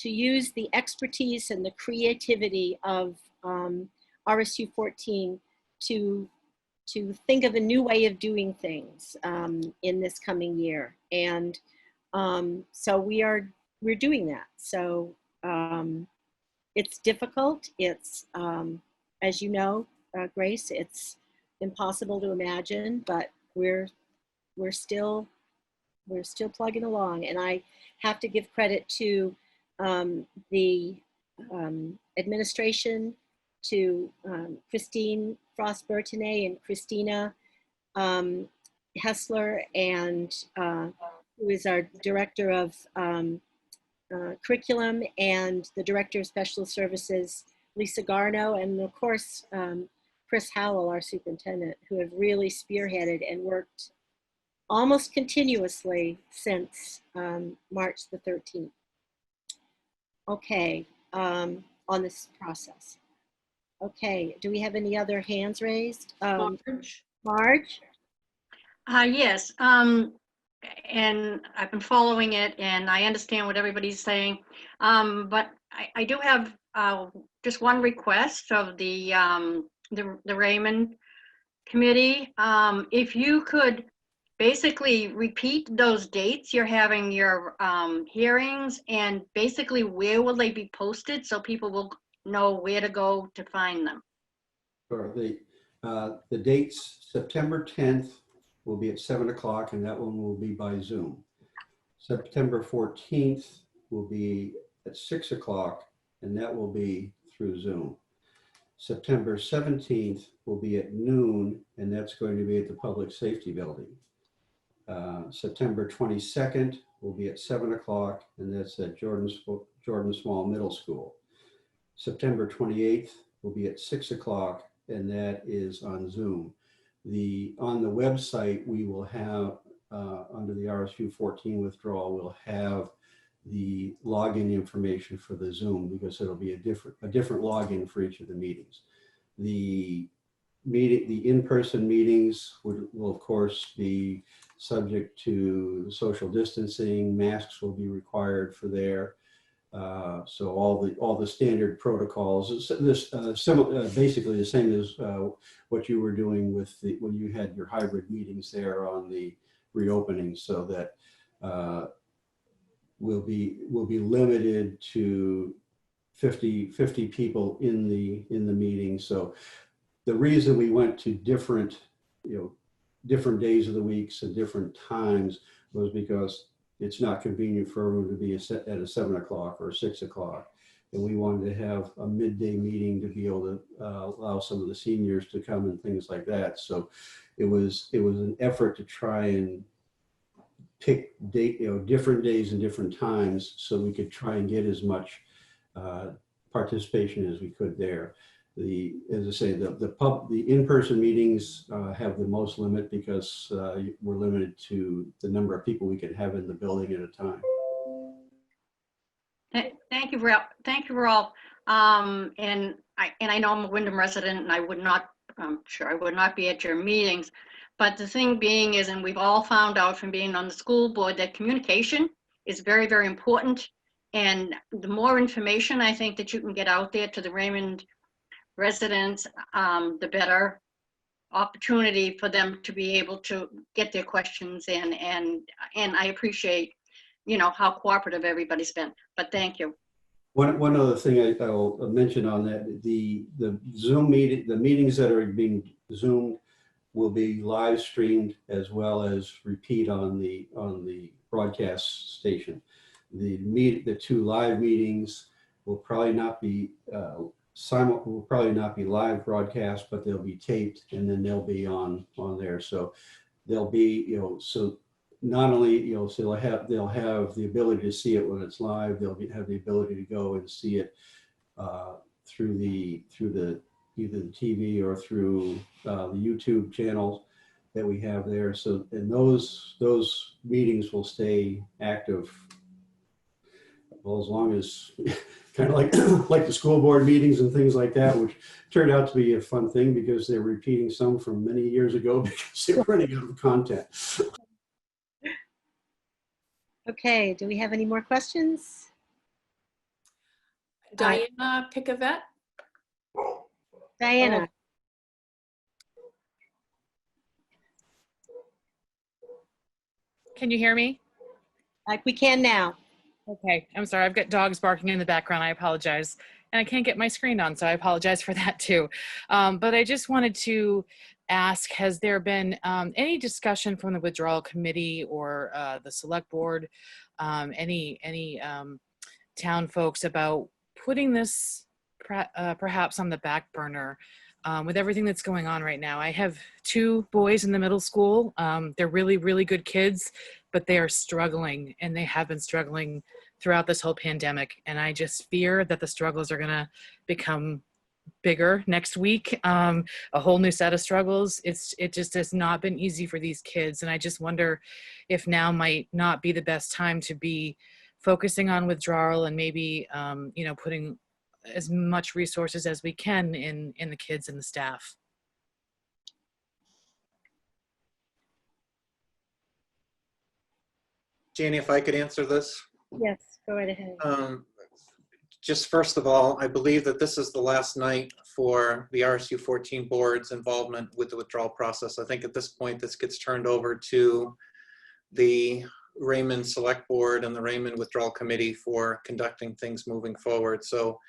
use the expertise and the creativity of RSU 14 to think of a new way of doing things in this coming year. And so we're doing that. So it's difficult. It's, as you know, Grace, it's impossible to imagine, but we're still plugging along. And I have to give credit to the administration, to Christine Frost-Bertinet and Christina Hessler, and who is our director of curriculum, and the director of special services, Lisa Garno, and of course, Chris Howell, our superintendent, who have really spearheaded and worked almost continuously since March the 13th. Okay, on this process. Okay, do we have any other hands raised? Marge? Yes, and I've been following it, and I understand what everybody's saying, but I do have just one request of the Raymond Committee. If you could basically repeat those dates you're having your hearings, and basically where will they be posted so people will know where to go to find them. Sure. The dates, September 10th will be at 7 o'clock, and that one will be by Zoom. September 14th will be at 6 o'clock, and that will be through Zoom. September 17th will be at noon, and that's going to be at the Public Safety Building. September 22nd will be at 7 o'clock, and that's at Jordan Small Middle School. September 28th will be at 6 o'clock, and that is on Zoom. On the website, we will have, under the RSU 14 withdrawal, we'll have the login information for the Zoom, because it'll be a different login for each of the meetings. The in-person meetings will of course be subject to social distancing. Masks will be required for there. So all the standard protocols. Basically the same as what you were doing with when you had your hybrid meetings there on the reopening, so that we'll be limited to 50 people in the meeting. So the reason we went to different days of the weeks and different times was because it's not convenient for everyone to be at a 7 o'clock or 6 o'clock. And we wanted to have a midday meeting to be able to allow some of the seniors to come and things like that. So it was an effort to try and pick different days and different times so we could try and get as much participation as we could there. As I say, the in-person meetings have the most limit because we're limited to the number of people we can have in the building at a time. Thank you, Ralph. Thank you, Ralph. And I know I'm a Wyndham resident, and I'm sure I would not be at your meetings. But the thing being is, and we've all found out from being on the school board, that communication is very, very important. And the more information I think that you can get out there to the Raymond residents, the better opportunity for them to be able to get their questions in. And I appreciate, you know, how cooperative everybody's been, but thank you. One other thing I'll mention on that, the Zoom meeting, the meetings that are being Zoomed will be live streamed as well as repeat on the broadcast station. The two live meetings will probably not be live broadcast, but they'll be taped and then they'll be on there. So they'll be, you know, so not only, you know, so they'll have the ability to see it when it's live. They'll have the ability to go and see it through either the TV or through the YouTube channels that we have there. So, and those meetings will stay active, well, as long as kind of like the school board meetings and things like that, which turned out to be a fun thing because they're repeating some from many years ago because they're running out of content. Okay, do we have any more questions? Diana Picavet. Diana. Can you hear me? Like we can now. Okay, I'm sorry. I've got dogs barking in the background. I apologize. And I can't get my screen on, so I apologize for that too. But I just wanted to ask, has there been any discussion from the Withdrawal Committee or the Select Board, any town folks about putting this perhaps on the back burner with everything that's going on right now? I have 2 boys in the middle school. They're really, really good kids, but they are struggling, and they have been struggling throughout this whole pandemic. And I just fear that the struggles are gonna become bigger next week, a whole new set of struggles. It just has not been easy for these kids. And I just wonder if now might not be the best time to be focusing on withdrawal and maybe, you know, putting as much resources as we can in the kids and the staff. Janie, if I could answer this. Yes, go right ahead. Just first of all, I believe that this is the last night for the RSU 14 board's involvement with the withdrawal process. I think at this point, this gets turned over to the Raymond Select Board and the Raymond Withdrawal Committee for conducting things moving forward. So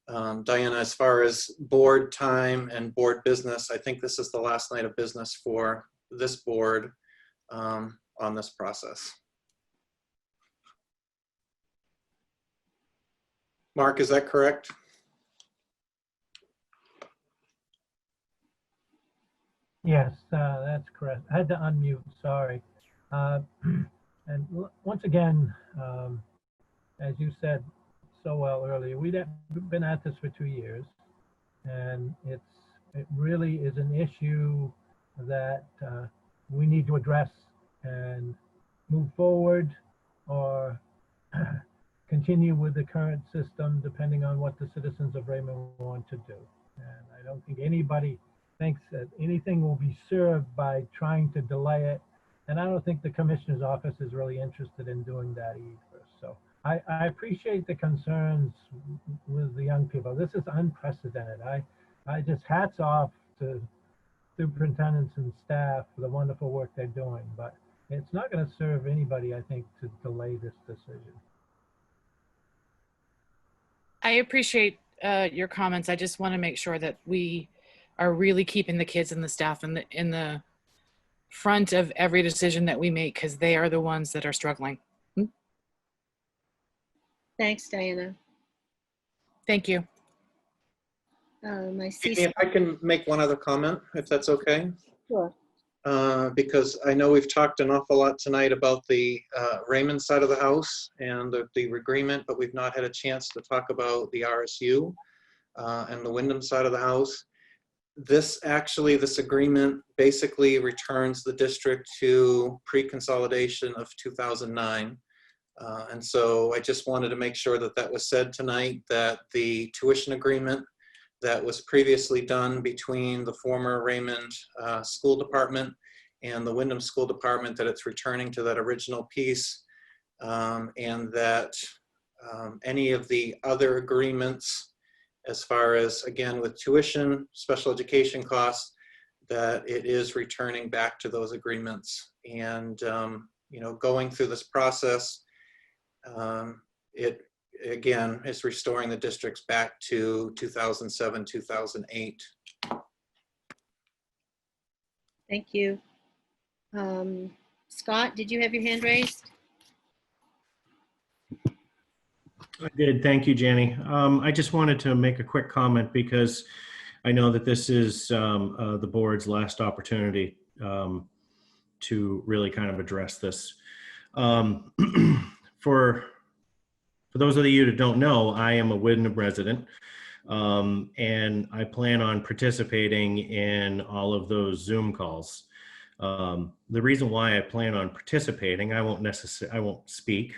Diana, as far as board time and board business, I think this is the last night of business for this board on this process. Mark, is that correct? Yes, that's correct. I had to unmute, sorry. And once again, as you said so well earlier, we've been at this for 2 years, and it really is an issue that we need to address and move forward or continue with the current system depending on what the citizens of Raymond want to do. And I don't think anybody thinks that anything will be served by trying to delay it. And I don't think the commissioner's office is really interested in doing that either. So I appreciate the concerns with the young people. This is unprecedented. I just hats off to superintendents and staff for the wonderful work they're doing, but it's not going to serve anybody, I think, to delay this decision. I appreciate your comments. I just want to make sure that we are really keeping the kids and the staff in the front of every decision that we make, because they are the ones that are struggling. Thanks, Diana. Thank you. I see. If I can make one other comment, if that's okay. Sure. Because I know we've talked an awful lot tonight about the Raymond side of the house and the agreement, but we've not had a chance to talk about the RSU and the Wyndham side of the house. This agreement basically returns the district to pre-consolidation of 2009. And so I just wanted to make sure that that was said tonight, that the tuition agreement that was previously done between the former Raymond School Department and the Wyndham School Department, that it's returning to that original piece, and that any of the other agreements as far as, again, with tuition, special education costs, that it is returning back to those agreements. And, you know, going through this process, it, again, is restoring the districts back to 2007, 2008. Thank you. Scott, did you have your hand raised? I did. Thank you, Jenny. I just wanted to make a quick comment because I know that this is the board's last opportunity to really kind of address this. For those of you that don't know, I am a Windham resident, and I plan on participating in all of those Zoom calls. The reason why I plan on participating, I won't speak.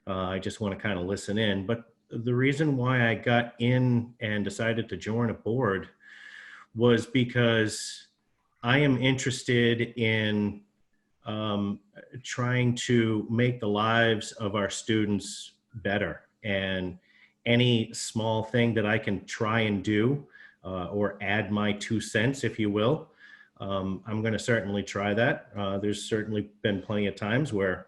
I just want to kind of listen in. But the reason why I got in and decided to join a board was because I am interested in trying to make the lives of our students better. And any small thing that I can try and do or add my 2 cents, if you will, I'm going to certainly try that. There's certainly been plenty of times where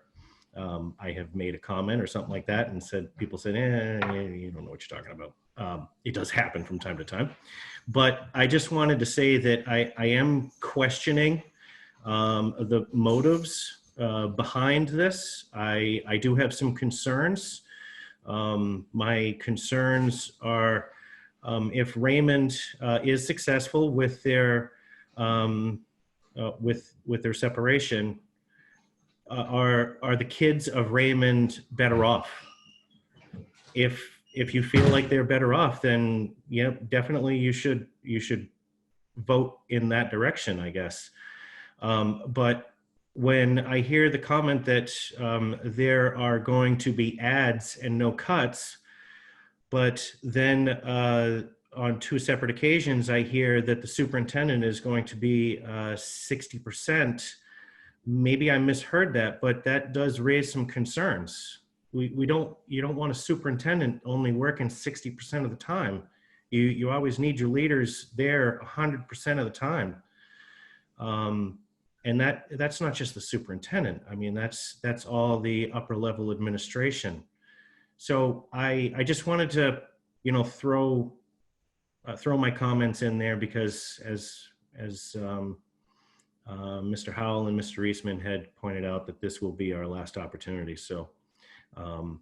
I have made a comment or something like that and people said, you don't know what you're talking about. It does happen from time to time. But I just wanted to say that I am questioning the motives behind this. I do have some concerns. My concerns are if Raymond is successful with their separation, are the kids of Raymond better off? If you feel like they're better off, then yeah, definitely you should vote in that direction, I guess. But when I hear the comment that there are going to be ads and no cuts, but then on 2 separate occasions, I hear that the superintendent is going to be 60%. Maybe I misheard that, but that does raise some concerns. You don't want a superintendent only working 60% of the time. You always need your leaders there 100% of the time. And that's not just the superintendent. I mean, that's all the upper level administration. So I just wanted to, you know, throw my comments in there because as Mr. Howell and Mr. Eastman had pointed out that this will be our last opportunity. So I'm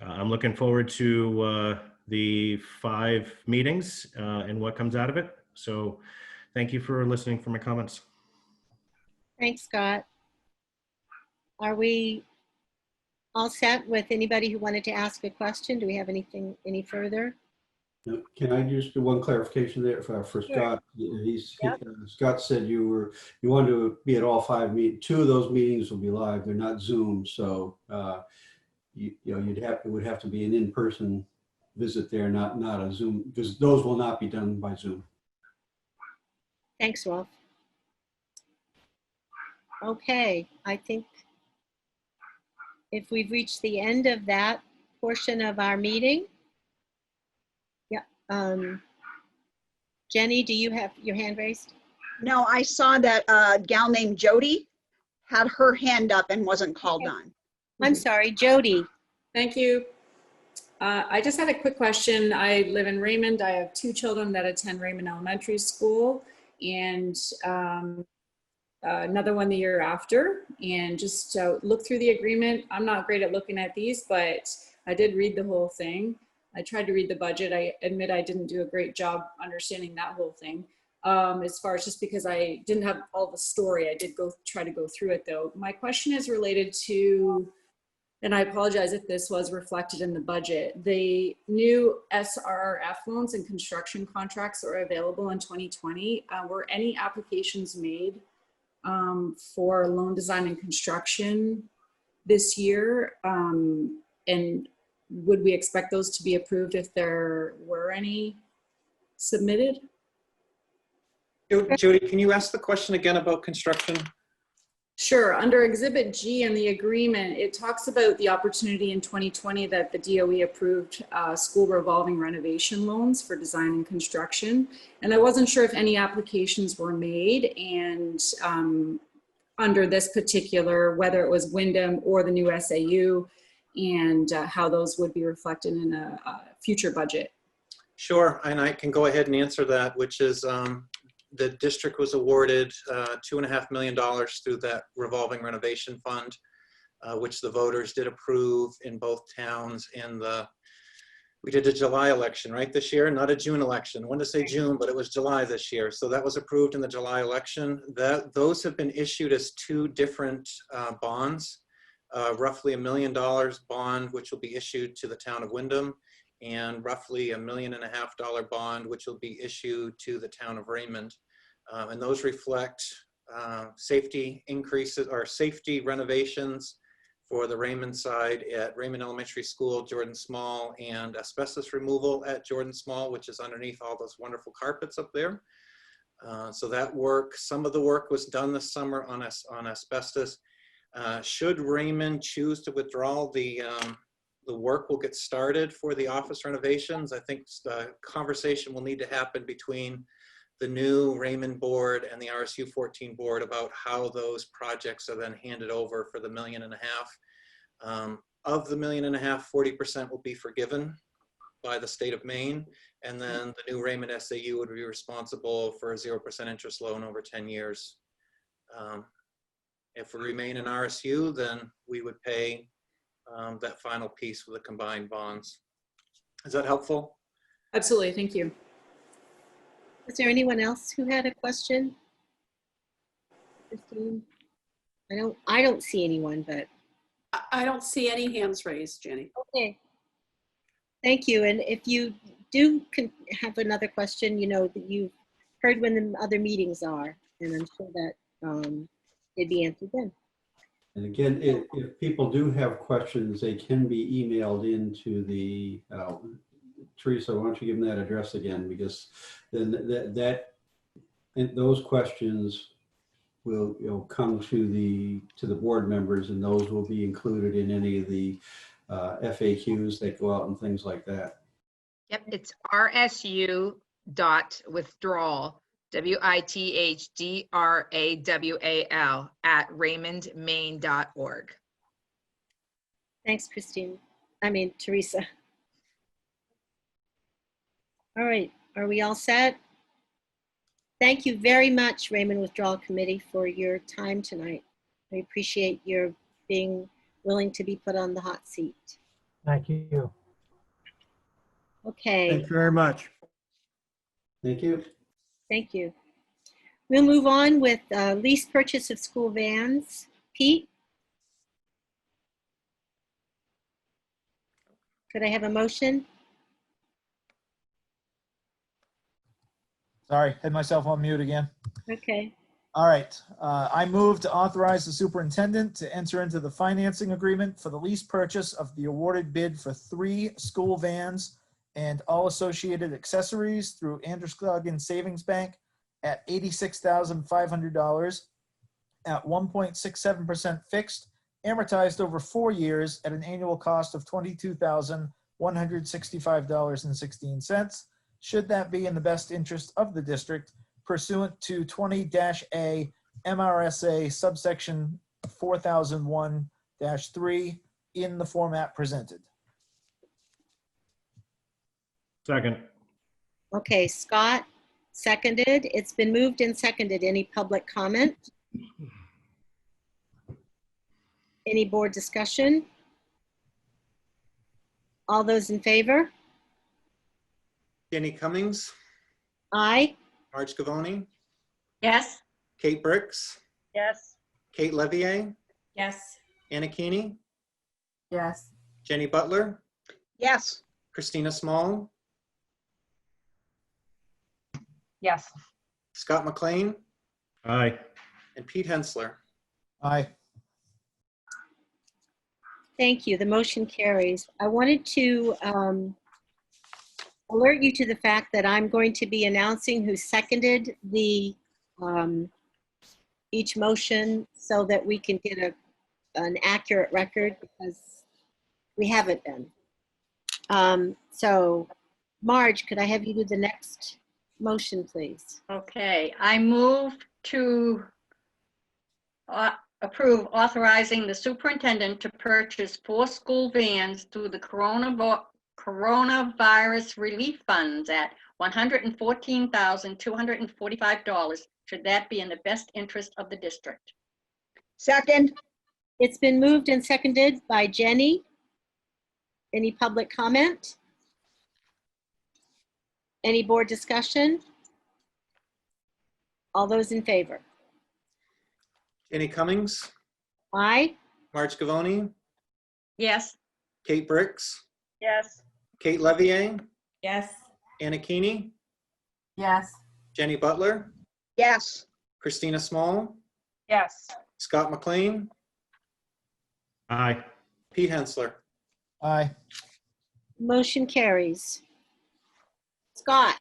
looking forward to the 5 meetings and what comes out of it. So thank you for listening for my comments. Thanks, Scott. Are we all set with anybody who wanted to ask a question? Do we have anything any further? No, can I just do one clarification there for Scott? Yep. Scott said you wanted to be at all 5 meetings. 2 of those meetings will be live. They're not Zoom, so it would have to be an in-person visit there, not a Zoom, because those will not be done by Zoom. Thanks, Rolf. Okay, I think if we've reached the end of that portion of our meeting, Jenny, do you have your hand raised? No, I saw that a gal named Jody had her hand up and wasn't called on. I'm sorry, Jody. Thank you. I just had a quick question. I live in Raymond. I have 2 children that attend Raymond Elementary School and another one the year after. And just look through the agreement. I'm not great at looking at these, but I did read the whole thing. I tried to read the budget. I admit I didn't do a great job understanding that whole thing. As far as just because I didn't have all the story, I did try to go through it though. My question is related to, and I apologize if this was reflected in the budget, the new SRF loans and construction contracts are available in 2020. Were any applications made for loan design and construction this year? And would we expect those to be approved if there were any submitted? Jody, can you ask the question again about construction? Sure. Under Exhibit G in the agreement, it talks about the opportunity in 2020 that the DOE approved school revolving renovation loans for design and construction. And I wasn't sure if any applications were made, and under this particular, whether it was Wyndham or the new SAU, and how those would be reflected in a future budget. Sure, and I can go ahead and answer that, which is the district was awarded $2.5 million through that revolving renovation fund, which the voters did approve in both towns. And we did a July election, right, this year, not a June election. I wanted to say June, but it was July this year. So that was approved in the July election. Those have been issued as two different bonds, roughly $1 million bond, which will be issued to the town of Wyndham, and roughly $1.5 million bond, which will be issued to the town of Raymond. And those reflect safety increases or safety renovations for the Raymond side at Raymond Elementary School, Jordan Small, and asbestos removal at Jordan Small, which is underneath all those wonderful carpets up there. So that work, some of the work was done this summer on asbestos. Should Raymond choose to withdraw, the work will get started for the office renovations. I think the conversation will need to happen between the new Raymond board and the RSU 14 board about how those projects are then handed over for the $1.5 million. Of the $1.5 million, 40% will be forgiven by the state of Maine, and then the new Raymond SAU would be responsible for a 0% interest loan over 10 years. If we remain in RSU, then we would pay that final piece with the combined bonds. Is that helpful? Absolutely, thank you. Is there anyone else who had a question? Christine? I don't see anyone, but. I don't see any hands raised, Jenny. Okay. Thank you. And if you do have another question, you know that you've heard when the other meetings are, and I'm sure that they'd be answered then. And again, if people do have questions, they can be emailed into the, Teresa, why don't you give them that address again? Because then those questions will come to the board members, and those will be included in any of the FAQs that go out and things like that. Yep, it's rsu.withdrawal, WITHDRAWAL @raymondmaine.org. Thanks, Teresa. All right, are we all set? Thank you very much, Raymond Withdrawal Committee, for your time tonight. I appreciate your being willing to be put on the hot seat. Thank you. Okay. Thank you very much. Thank you. Thank you. We'll move on with lease purchase of school vans. Pete? Could I have a motion? Sorry, had myself on mute again. Okay. All right. I move to authorize the superintendent to enter into the financing agreement for the lease purchase of the awarded bid for 3 school vans and all associated accessories through Androscoggin Savings Bank at $86,500 at 1.67% fixed, amortized over 4 years at an annual cost of $22,165.16. Should that be in the best interest of the district, pursuant to 20-A MRSA subsection 4001-3 in the format presented. Second. Okay, Scott seconded. It's been moved and seconded. Any public comment? Any board discussion? All those in favor? Jenny Cummings, Aye. Marge Cavoni, Yes. Kate Bricks, Yes. Kate Levier, Yes. Anna Keeney, Yes. Jenny Butler, Yes. Christina Small, Yes. Scott McLean, Aye. and Pete Hensler. Aye. Thank you. The motion carries. I wanted to alert you to the fact that I'm going to be announcing who seconded the each motion so that we can get an accurate record, because we haven't been. So Marge, could I have you do the next motion, please? Okay, I move to approve authorizing the superintendent to purchase 4 school vans through the coronavirus relief funds at $114,245. Should that be in the best interest of the district? Second. It's been moved and seconded by Jenny. Any public comment? Any board discussion? All those in favor? Jenny Cummings, Aye. Marge Gavoni, Yes. Kate Bricks, Yes. Kate Levier, Yes. Anna Keeney, Yes. Jenny Butler, Yes. Christina Small, Yes. Scott McLean, Aye. Pete Hensler. Aye. Motion carries. Scott,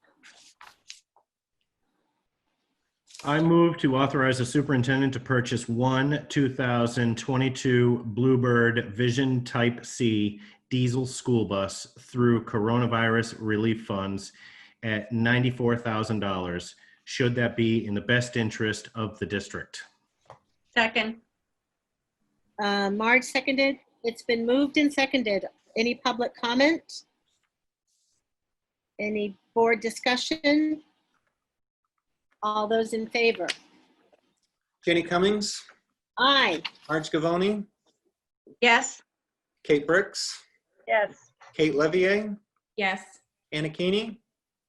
I move to authorize the superintendent to purchase one 2022 Bluebird Vision Type C diesel school bus through coronavirus relief funds at $94,000. Should that be in the best interest of the district? Second. Marge seconded. It's been moved and seconded. Any public comment? Any board discussion? All those in favor? Jenny Cummings, Aye. Marge Gavoni, Yes. Kate Bricks, Yes. Kate Levier, Yes. Anna Keeney,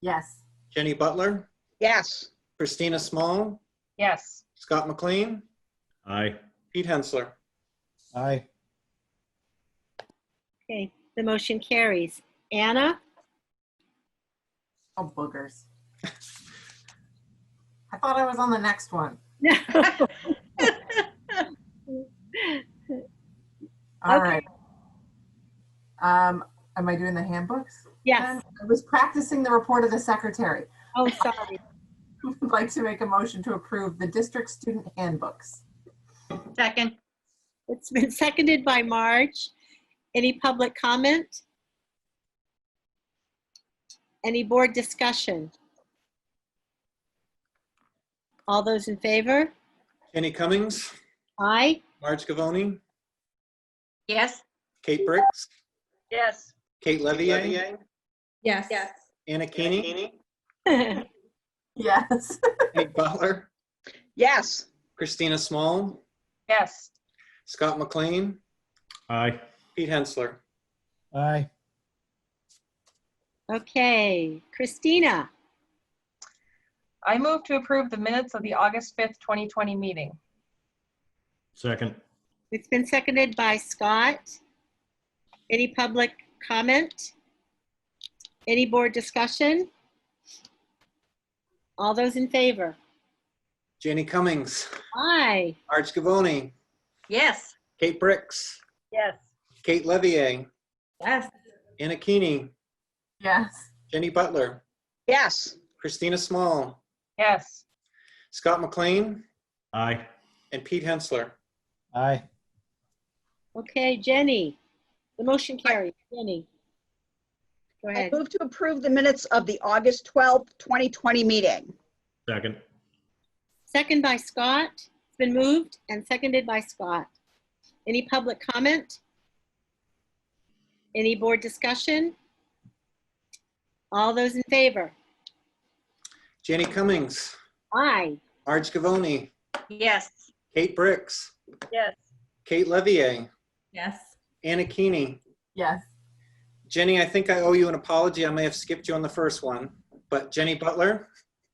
Yes. Jenny Butler, Yes. Christina Small, Yes. Scott McLean, Aye. Pete Hensler. Aye. Okay, the motion carries. Anna? Oh, boogers. I thought I was on the next one. All right. Am I doing the handbooks? Yes. I was practicing the report of the secretary. Oh, sorry. I'd like to make a motion to approve the district student handbooks. Second. It's been seconded by Marge. Any public comment? Any board discussion? All those in favor? Jenny Cummings, Aye. Marge Gavoni, Yes. Kate Bricks, Yes. Kate Levier, Yes. Anna Keeney, Yes. Kate Butler, Yes. Christina Small, Yes. Scott McLean, Aye. Pete Hensler. Aye. Okay, Christina. I move to approve the minutes of the August 5th, 2020 meeting. Second. It's been seconded by Scott. Any public comment? Any board discussion? All those in favor? Jenny Cummings, Aye. Marge Gavoni, Yes. Kate Bricks, Yes. Kate Levier, Yes. Anna Keeney, Yes. Jenny Butler, Yes. Christina Small, Yes. Scott McLean, Aye. and Pete Hensler. Aye. Okay, Jenny. The motion carries. Jenny. Go I ahead. move to approve the minutes of the August 12th, 2020 meeting. Second. Second by Scott. It's been moved and seconded by Scott. Any public comment? Any board discussion? All those in favor? Jenny Cummings, Aye. Marge Gavoni, Yes. Kate Bricks, Yes. Kate Levier, Yes. Anna Keeney. Yes. Jenny, I think I owe you an apology. I may have skipped you on the first one, but Jenny Butler,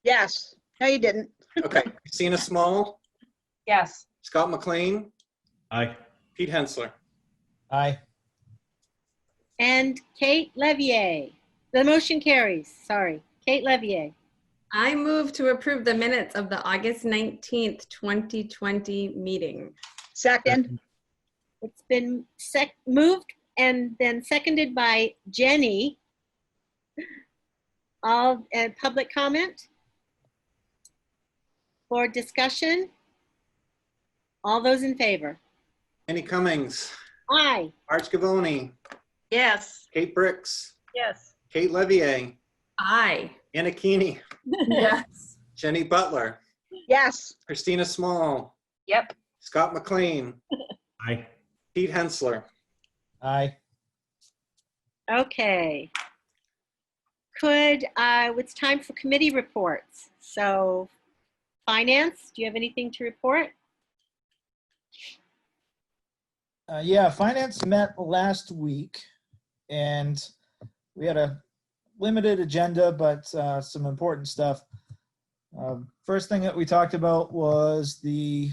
Yes. No, you didn't. okay. Christina Small, Yes. Scott McLean, Aye. Pete Hensler. Aye. And Kate Levier. The motion carries. Sorry. Kate Levier. I move to approve the minutes of the August 19th, 2020 meeting. Second. It's been moved and then seconded by Jenny. All public comment? Board discussion? All those in favor? Annie Cummings, Aye. Art Scavone, Yes. Kate Bricks, Yes. Kate Levier, Aye. Anna Keeney, Yes. Jenny Butler, Yes. Christina Small, Yep. Scott McLean, Aye. Pete Hensler. Aye. Okay. It's time for committee reports. So Finance, do you have anything to report? Yeah, Finance met last week, and we had a limited agenda, but some important stuff. First thing that we talked about was the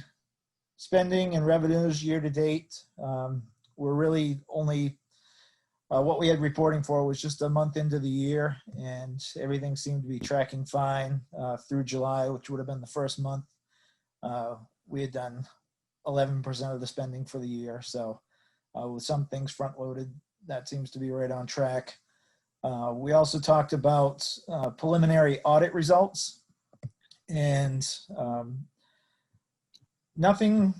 spending and revenues year to date. We're really only, what we had reporting for was just a month into the year, and everything seemed to be tracking fine through July, which would have been the first month. We had done 11% of the spending for the year. So with some things front loaded, that seems to be right on track. We also talked about preliminary audit results, and nothing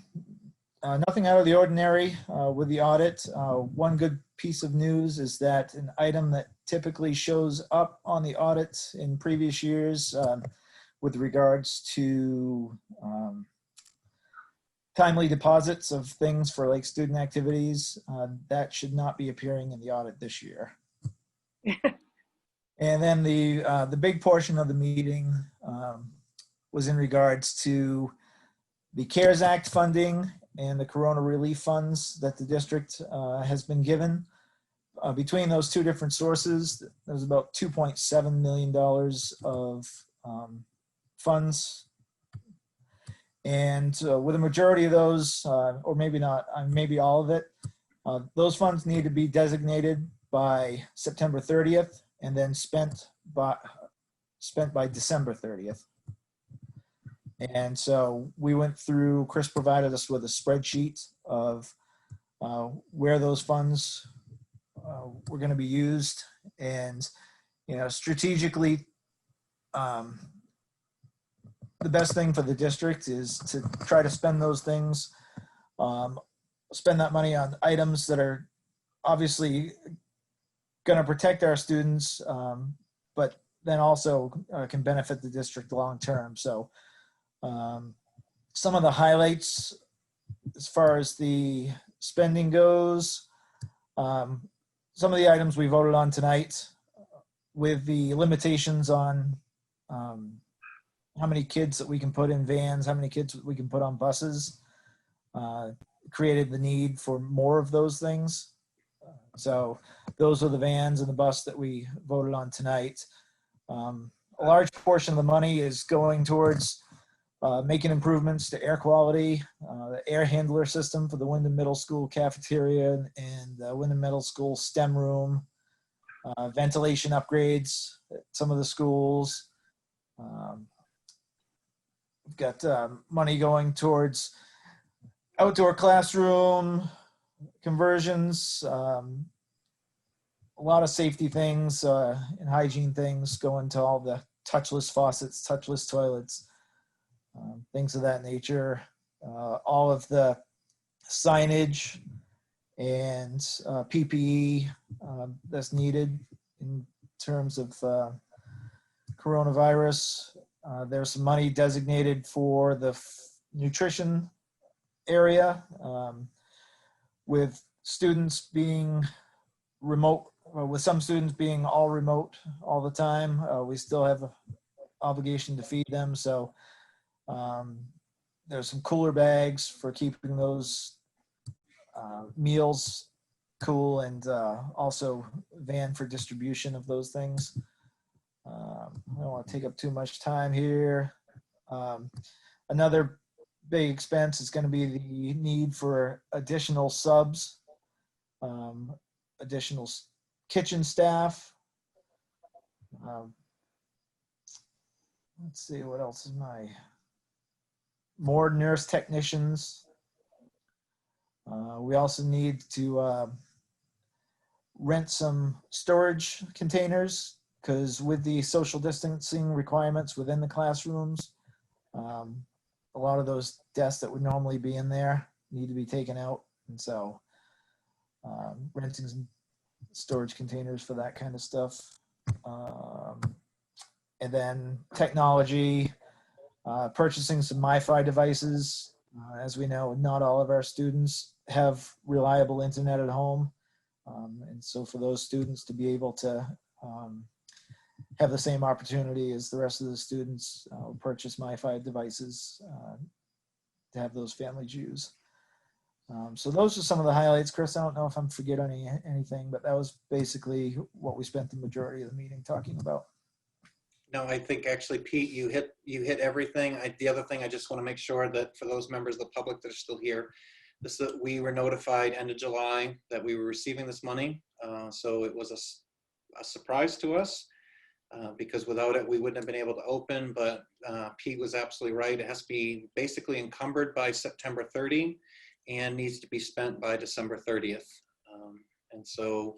out of the ordinary with the audit. One good piece of news is that an item that typically shows up on the audit in previous years with regards to timely deposits of things for like student activities, that should not be appearing in the audit this year. And then the big portion of the meeting was in regards to the CARES Act funding and the Corona relief funds that the district has been given. Between those two different sources, there's about $2.7 million of funds. And with a majority of those, or maybe not, maybe all of it, those funds need to be designated by September 30th and then spent by December 30th. And so we went through, Chris provided us with a spreadsheet of where those funds were going to be used. And, you know, strategically, the best thing for the district is to try to spend those things, spend that money on items that are obviously going to protect our students, but then also can benefit the district long term. So some of the highlights as far as the spending goes, some of the items we voted on tonight with the limitations on how many kids that we can put in vans, how many kids we can put on buses, created the need for more of those things. So those are the vans and the bus that we voted on tonight. A large portion of the money is going towards making improvements to air quality, the air handler system for the Wyndham Middle School cafeteria and the Wyndham Middle School STEM room, ventilation upgrades at some of the schools. We've got money going towards outdoor classroom conversions, a lot of safety things and hygiene things going to all the touchless faucets, touchless toilets, things of that nature. All of the signage and PPE that's needed in terms of coronavirus. There's some money designated for the nutrition area, with students being remote, with some students being all remote all the time. We still have an obligation to feed them. So there's some cooler bags for keeping those meals cool, and also van for distribution of those things. I don't want to take up too much time here. Another big expense is going to be the need for additional subs, additional kitchen staff. Let's see, what else is more nurse technicians. We also need to rent some storage containers, because with the social distancing requirements within the classrooms, a a lot of those desks that would normally be in there need to be taken out. And so renting some storage containers for that kind of stuff. And then technology, purchasing some MiFi devices. As we know, not all of our students have reliable internet at home. And so for those students to be able to have the same opportunity as the rest of the students, purchase MiFi devices to have those families use. So those are some of the highlights. Chris, I don't know if I'm forgetting anything, but that was basically what we spent the majority of the meeting talking about. No, I think actually, Pete, you hit everything. The other thing I just want to make sure that for those members of the public that are still here, we were notified end of July that we were receiving this money. So it was a surprise to us because without it, we wouldn't have been able to open. But Pete was absolutely right. It has to be basically encumbered by September 30 and needs to be spent by December 30th. And so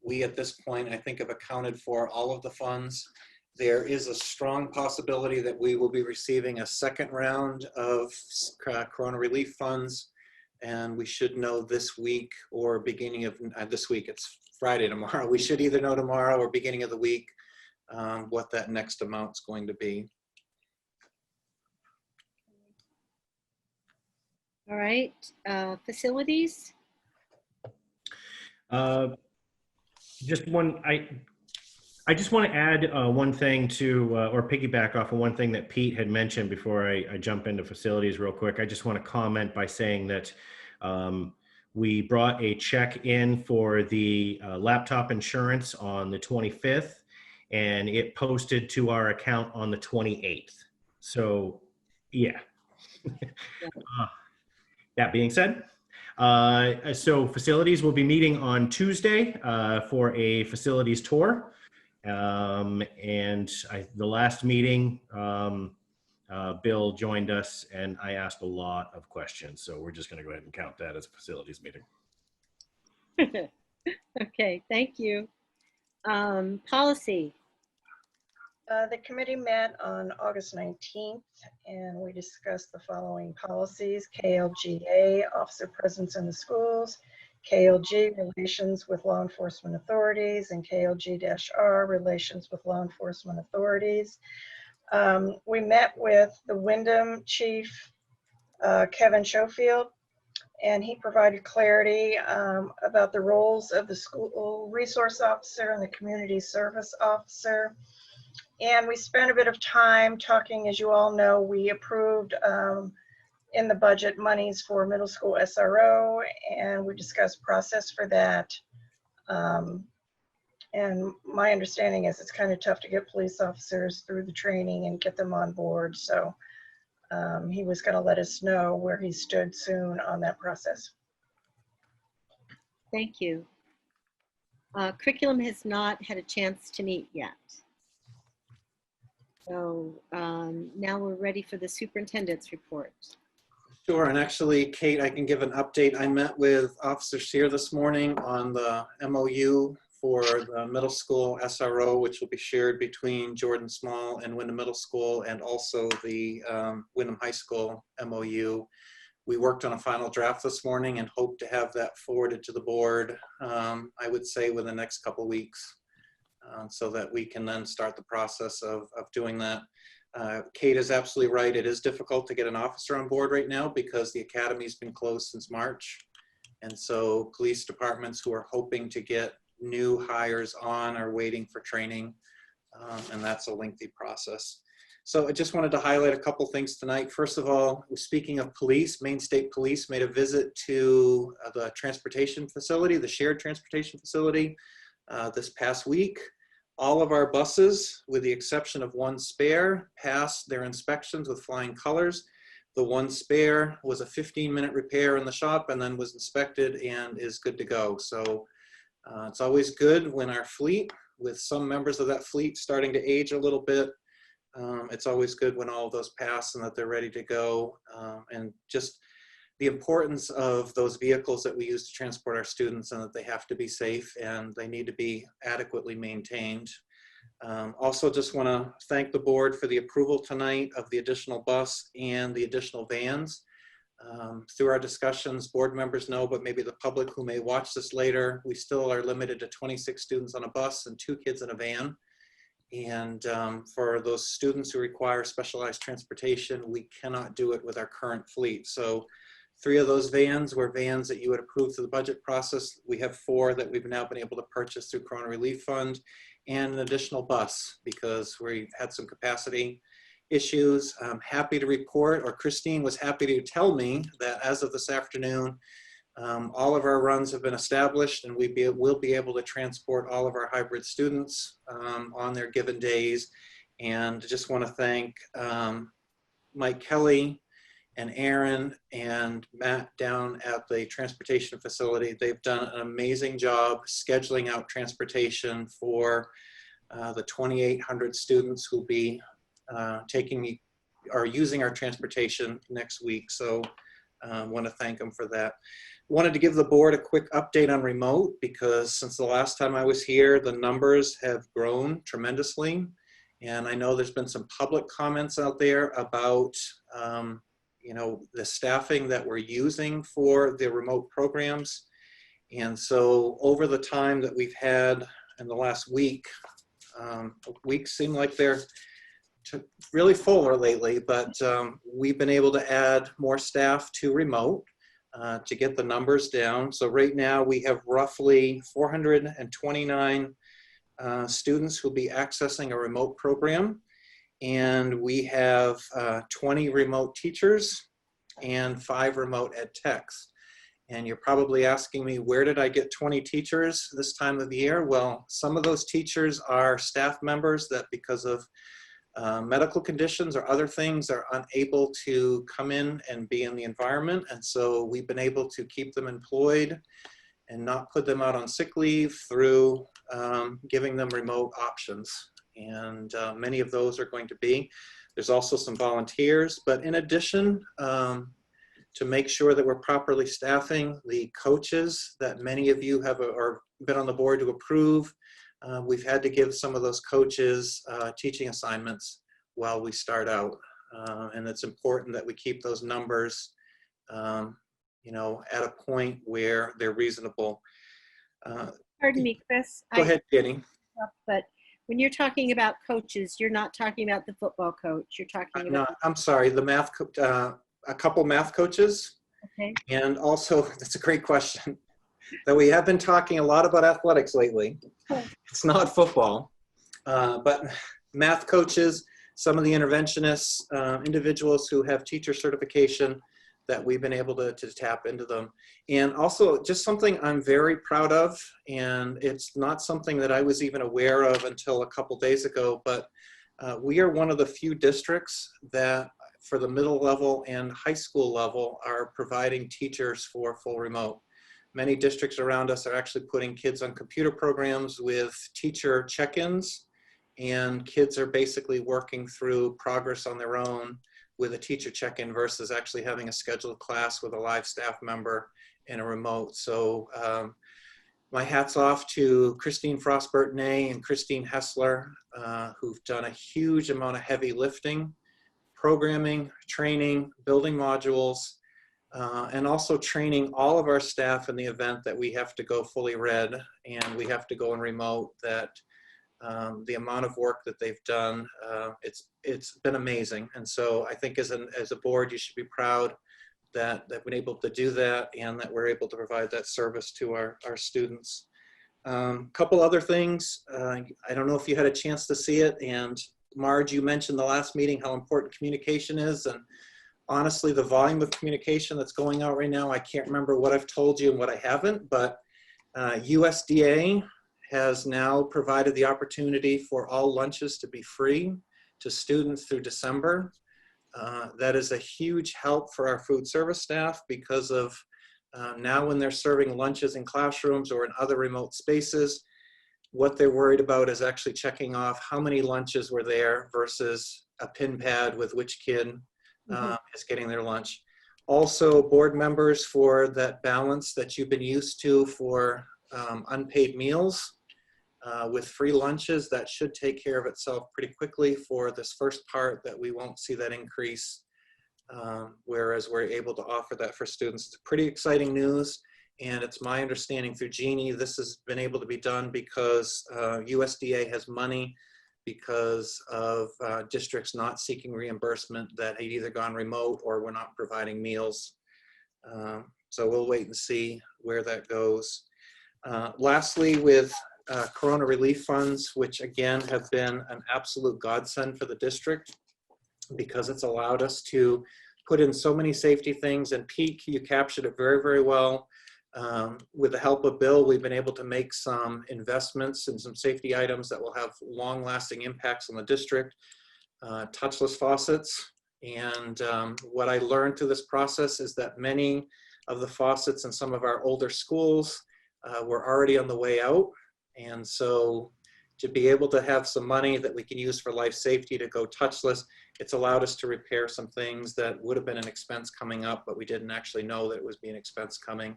we, at this point, I think have accounted for all of the funds. There is a strong possibility that we will be receiving a second round of Corona relief funds, and we should know this week or beginning of this week. It's Friday tomorrow. We should either know tomorrow or beginning of the week what that next amount's going to be. All right, facilities. Just one, I just want to add one thing to, or piggyback off of one thing that Pete had mentioned before I jump into facilities real quick. I just want to comment by saying that we brought a check in for the laptop insurance on the 25th, and it posted to our account on the 28th. So, yeah. That being said, so facilities will be meeting on Tuesday for a facilities tour. And the last meeting, Bill joined us and I asked a lot of questions. So we're just going to go ahead and count that as a facilities meeting. Okay, thank you. Policy. The committee met on August 19th and we discussed the following policies: KLGA, officer presence in the schools; KLG, relations with law enforcement authorities; and KLG-R, relations with law enforcement authorities. We met with the Wyndham chief, Kevin Schofield, and he provided clarity about the roles of the school resource officer and the community service officer. And we spent a bit of time talking. As you all know, we approved in the budget monies for middle school SRO, and we discussed process for that. And my understanding is it's kind of tough to get police officers through the training and get them on board. So he was going to let us know where he stood soon on that process. Thank you. Curriculum has not had a chance to meet yet. So now we're ready for the superintendent's report. Sure, and actually, Kate, I can give an update. I met with Officer Sear this morning on the MOU for the middle school SRO, which will be shared between Jordan Small and Wyndham Middle School, and also the Wyndham High School MOU. We worked on a final draft this morning and hope to have that forwarded to the board, I would say within the next couple of weeks, so that we can then start the process of doing that. Kate is absolutely right. It is difficult to get an officer on board right now because the academy's been closed since March. And so police departments who are hoping to get new hires on are waiting for training, and that's a lengthy process. So I just wanted to highlight a couple things tonight. First of all, speaking of police, Maine State Police made a visit to the transportation facility, the shared transportation facility, this past week. All of our buses, with the exception of one spare, passed their inspections with flying colors. The one spare was a 15-minute repair in the shop and then was inspected and is good to go. So it's always good when our fleet, with some members of that fleet starting to age a little bit, it's always good when all of those pass and that they're ready to go. And just the importance of those vehicles that we use to transport our students, and that they have to be safe and they need to be adequately maintained. Also just want to thank the board for the approval tonight of the additional bus and the additional vans. Through our discussions, board members know, but maybe the public who may watch this later, we still are limited to 26 students on a bus and 2 kids in a van. And for those students who require specialized transportation, we cannot do it with our current fleet. So 3 of those vans were vans that you had approved through the budget process. We have 4 that we've now been able to purchase through Corona Relief Fund, and an additional bus because we had some capacity issues. I'm happy to report, or Christine was happy to tell me, that as of this afternoon, all of our runs have been established, and we'll be able to transport all of our hybrid students on their given days. And just want to thank Mike Kelly and Aaron and Matt down at the transportation facility. They've done an amazing job scheduling out transportation for the 2,800 students who'll be using our transportation next week. So I want to thank them for that. Wanted to give the board a quick update on remote, because since the last time I was here, the numbers have grown tremendously. And I know there's been some public comments out there about the staffing that we're using for the remote programs. And so over the time that we've had in the last week, weeks seem like they're really fuller lately, but we've been able to add more staff to remote to get the numbers down. So right now we have roughly 429 students who'll be accessing a remote program. And we have 20 remote teachers and 5 remote ed techs. And you're probably asking me, where did I get 20 teachers this time of the year? Well, some of those teachers are staff members that, because of medical conditions or other things, are unable to come in and be in the environment. And so we've been able to keep them employed and not put them out on sick leave through giving them remote options. And many of those are going to be. There's also some volunteers, but in addition, to make sure that we're properly staffing the coaches that many of you have or been on the board to approve, we've had to give some of those coaches teaching assignments while we start out. And it's important that we keep those numbers, at a point where they're reasonable. Pardon me, Chris. Go ahead, Jenny. But when you're talking about coaches, you're not talking about the football coach. You're talking about. No, I'm sorry. The math, a couple math coaches. Okay. And also, that's a great question. That we have been talking a lot about athletics lately. It's not football, but math coaches, some of the interventionists, individuals who have teacher certification, that we've been able to tap into them. And also just something I'm very proud of, and it's not something that I was even aware of until a couple days ago, but we are one of the few districts that for the middle level and high school level are providing teachers for full remote. Many districts around us are actually putting kids on computer programs with teacher check-ins, and kids are basically working through progress on their own with a teacher check-in versus actually having a scheduled class with a live staff member in a remote. So my hat's off to Christine Frostburton-A and Christine Hessler, who've done a huge amount of heavy lifting, programming, training, building modules, and also training all of our staff in the event that we have to go fully red and we have to go in remote, that the amount of work that they've done, it's been amazing. And so I think as a board, you should be proud that we're able to do that and that we're able to provide that service to our students. Couple other things, I don't know if you had a chance to see it, and Marge, you mentioned the last meeting how important communication is, and honestly, the volume of communication that's going out right now, I can't remember what I've told you and what I haven't, but USDA has now provided the opportunity for all lunches to be free to students through December. That is a huge help for our food service staff because of now when they're serving lunches in classrooms or in other remote spaces, what they're worried about is actually checking off how many lunches were there versus a pin pad with which kid is getting their lunch. Also, board members, for that balance that you've been used to for unpaid meals, with free lunches, that should take care of itself pretty quickly for this first part, that we won't see that increase, whereas we're able to offer that for students. It's pretty exciting news, and it's my understanding through Jeannie, this has been able to be done because USDA has money because of districts not seeking reimbursement that had either gone remote or were not providing meals. So we'll wait and see where that goes. Lastly, with Corona relief funds, which again have been an absolute godsend for the district because it's allowed us to put in so many safety things. And Peak, you captured it very, very well. With the help of Bill, we've been able to make some investments in some safety items that will have long-lasting impacts on the district. Touchless faucets. And what I learned through this process is that many of the faucets in some of our older schools were already on the way out. And so to be able to have some money that we can use for life safety to go touchless, it's allowed us to repair some things that would have been an expense coming up, but we didn't actually know that it was being an expense coming.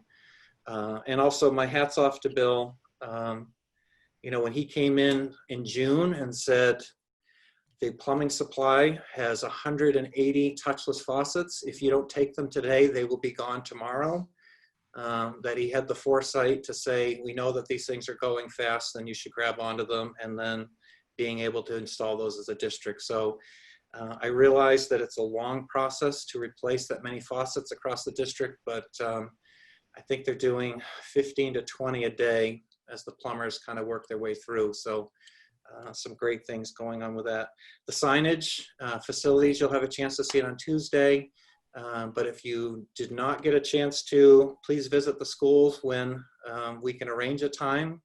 And also my hat's off to Bill. You know, when he came in June and said, the plumbing supply has 180 touchless faucets. If you don't take them today, they will be gone tomorrow. That he had the foresight to say, we know that these things are going fast and you should grab onto them, and then being able to install those as a district. So I realize that it's a long process to replace that many faucets across the district, but I think they're doing 15 to 20 a day as the plumbers kind of work their way through. So some great things going on with that. The signage facilities, you'll have a chance to see it on Tuesday. But if you did not get a chance to, please visit the schools when we can arrange a time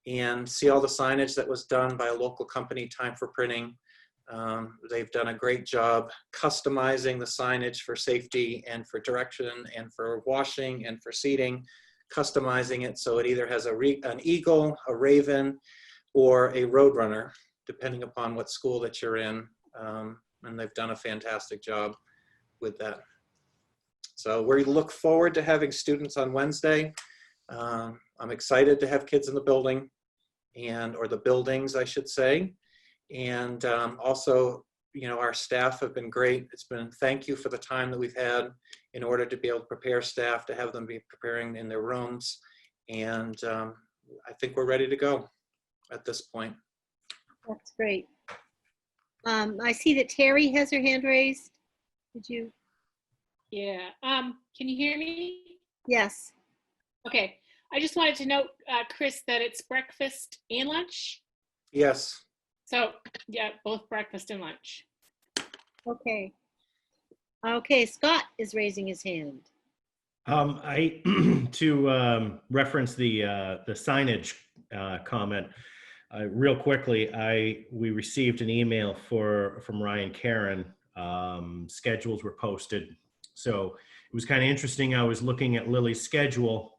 and see all the signage that was done by a local company, Time for Printing. They've done a great job customizing the signage for safety and for direction and for washing and for seating, customizing it so it either has an eagle, a raven, or a roadrunner, depending upon what school that you're in. And they've done a fantastic job with that. So we look forward to having students on Wednesday. I'm excited to have kids in the building, or the buildings, I should say. And also, you know, our staff have been great. It's been, thank you for the time that we've had in order to be able to prepare staff, to have them be preparing in their rooms. And I think we're ready to go at this point. That's great. I see that Terry has her hand raised. Did you? Yeah. Can you hear me? Yes. Okay. I just wanted to note, Chris, that it's breakfast and lunch. Yes. So yeah, both breakfast and lunch. Okay. Okay, Scott is raising his hand. I to reference the signage comment real quickly. We received an email from Ryan Karen. Schedules were posted, so it was kind of interesting. I was looking at Lily's schedule,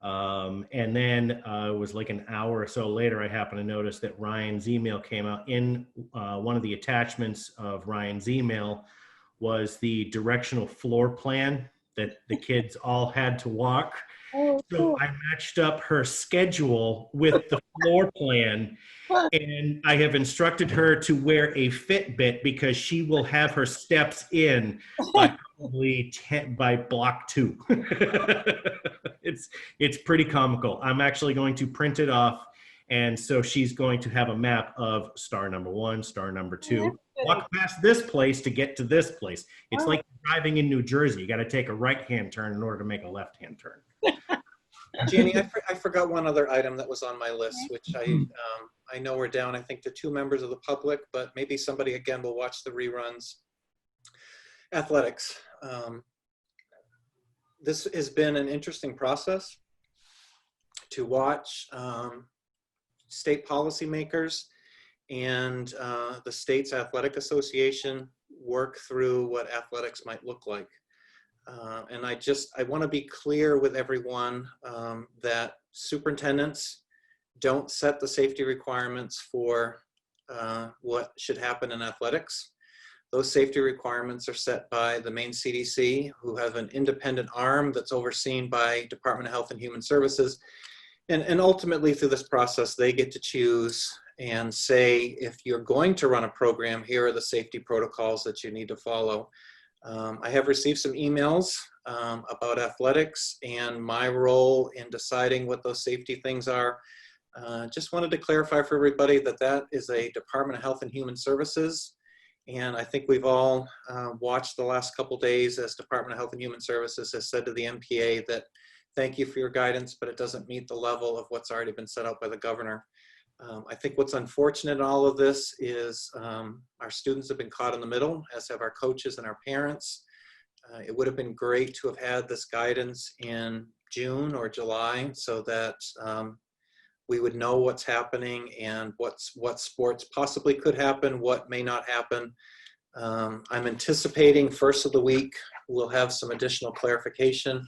and then it was like an hour or so later, I happened to notice that Ryan's email came out. In one of the attachments of Ryan's email was the directional floor plan that the kids all had to walk. Oh, so cool. I matched up her schedule with the floor plan, and I have instructed her to wear a Fitbit because she will have her steps in by probably by block 2. It's pretty comical. I'm actually going to print it off, and so she's going to have a map of star number 1, star number 2. Walk past this place to get to this place. It's like driving in New Jersey. You got to take a right-hand turn in order to make a left-hand turn. Jeannie, I forgot one other item that was on my list, which I know we're down, I think, to 2 members of the public, but maybe somebody again will watch the reruns. Athletics. This has been an interesting process to watch state policymakers and the state's athletic association work through what athletics might look like. And I want to be clear with everyone that superintendents don't set the safety requirements for what should happen in athletics. Those safety requirements are set by the Maine CDC, who have an independent arm that's overseen by Department of Health and Human Services. And ultimately through this process, they get to choose and say, if you're going to run a program, here are the safety protocols that you need to follow. I have received some emails about athletics and my role in deciding what those safety things are. Just wanted to clarify for everybody that that is a Department of Health and Human Services. And I think we've all watched the last couple days as Department of Health and Human Services has said to the MPA that thank you for your guidance, but it doesn't meet the level of what's already been set out by the governor. I think what's unfortunate in all of this is our students have been caught in the middle, as have our coaches and our parents. It would have been great to have had this guidance in June or July so that we would know what's happening and what sports possibly could happen, what may not happen. I'm anticipating first of the week, we'll have some additional clarification.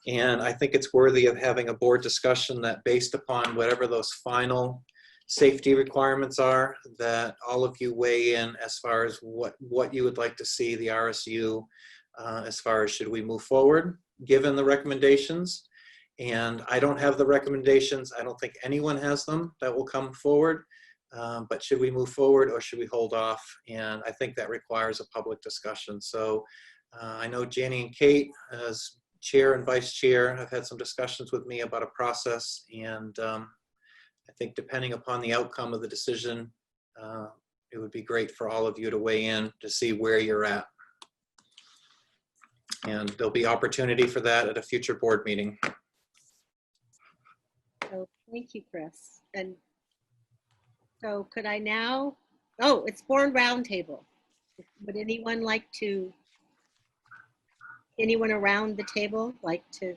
And I think it's worthy of having a board discussion that based upon whatever those final safety requirements are, that all of you weigh in as far as what you would like to see the RSU as far as should we move forward given the recommendations. And I don't have the recommendations. I don't think anyone has them that will come forward. But should we move forward or should we hold off? And I think that requires a public discussion. So I know Jenny and Kate as chair and vice chair have had some discussions with me about a process. And I think depending upon the outcome of the decision, it would be great for all of you to weigh in to see where you're at. And there'll be opportunity for that at a future board meeting. So thank you, Chris. And so could I now, oh, it's board roundtable. Would anyone like to, anyone around the table like to?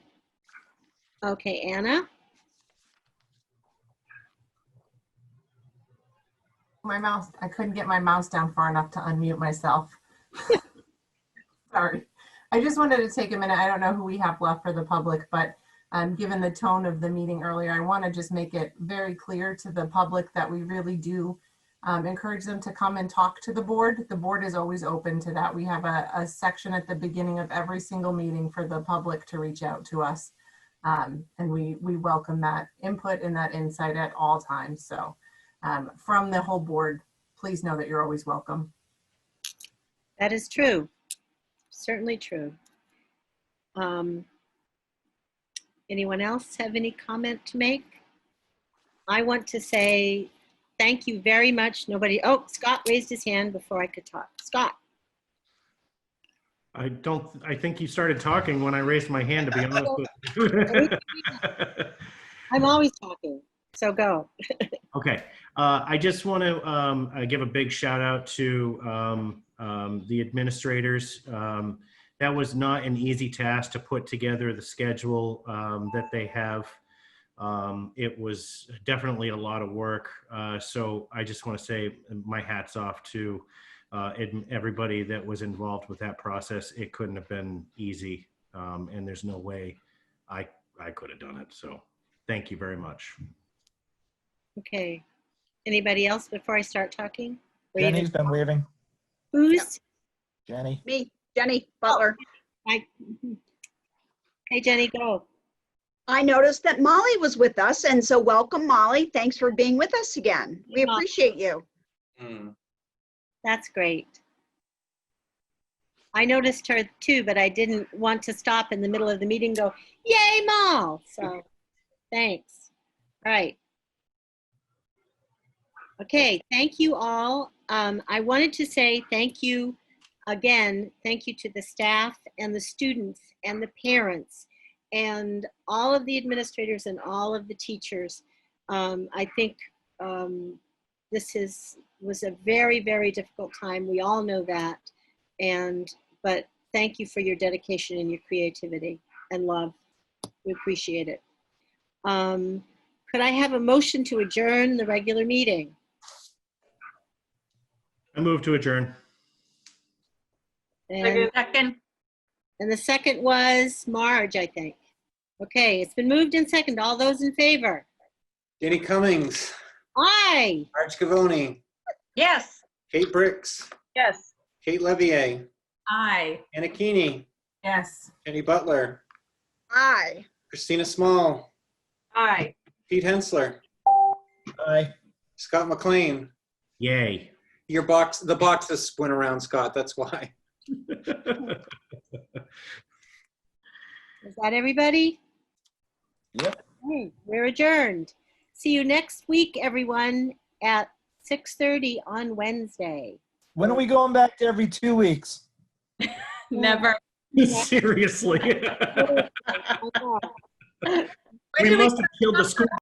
Okay, Anna? My mouse, I couldn't get my mouse down far enough to unmute myself. Sorry. I just wanted to take a minute. I don't know who we have left for the public, but given the tone of the meeting earlier, I want to just make it very clear to the public that we really do encourage them to come and talk to the board. The board is always open to that. We have a section at the beginning of every single meeting for the public to reach out to us. And we welcome that input and that insight at all times. So from the whole board, please know that you're always welcome. That is true. Certainly true. Anyone else have any comment to make? I want to say thank you very much. Nobody, oh, Scott raised his hand before I could talk. Scott. I think you started talking when I raised my hand, to be honest with you. I'm always talking, so go. Okay, I just want to give a big shout out to the administrators. That was not an easy task to put together the schedule that they have. It was definitely a lot of work. So I just want to say my hat's off to everybody that was involved with that process. It couldn't have been easy, and there's no way I could have done it. So thank you very much. Okay. Anybody else before I start talking? Jenny's been waving. Who's? Jenny. Me, Jenny Butler. Hey, Jenny, go. I noticed that Molly was with us, and so welcome, Molly. Thanks for being with us again. We appreciate you. That's great. I noticed her too, but I didn't want to stop in the middle of the meeting and go, yay, Moll. So thanks. All right. Okay, thank you all. I wanted to say thank you again. Thank you to the staff and the students and the parents and all of the administrators and all of the teachers. I think this was a very, very difficult time. We all know that. But thank you for your dedication and your creativity and love. We appreciate it. Could I have a motion to adjourn the regular meeting? I move to adjourn. And the second was Marge, I think. Okay, it's been moved and seconded. All those in favor? Jenny Cummings. Aye. Marge Cavoni. Yes. Kate Bricks. Yes. Kate Levier. Aye. Anna Keeney. Yes. Jenny Butler. Aye. Christina Small. Aye. Pete Hensler, Aye. Scott McLean. Yay. Your box, the boxes went around, Scott, that's why. Is that everybody? Yep. Okay, we're adjourned. See you next week, everyone, at 6:30 on Wednesday. When are we going back to every 2 weeks? Never. Seriously. I know. We must have killed the school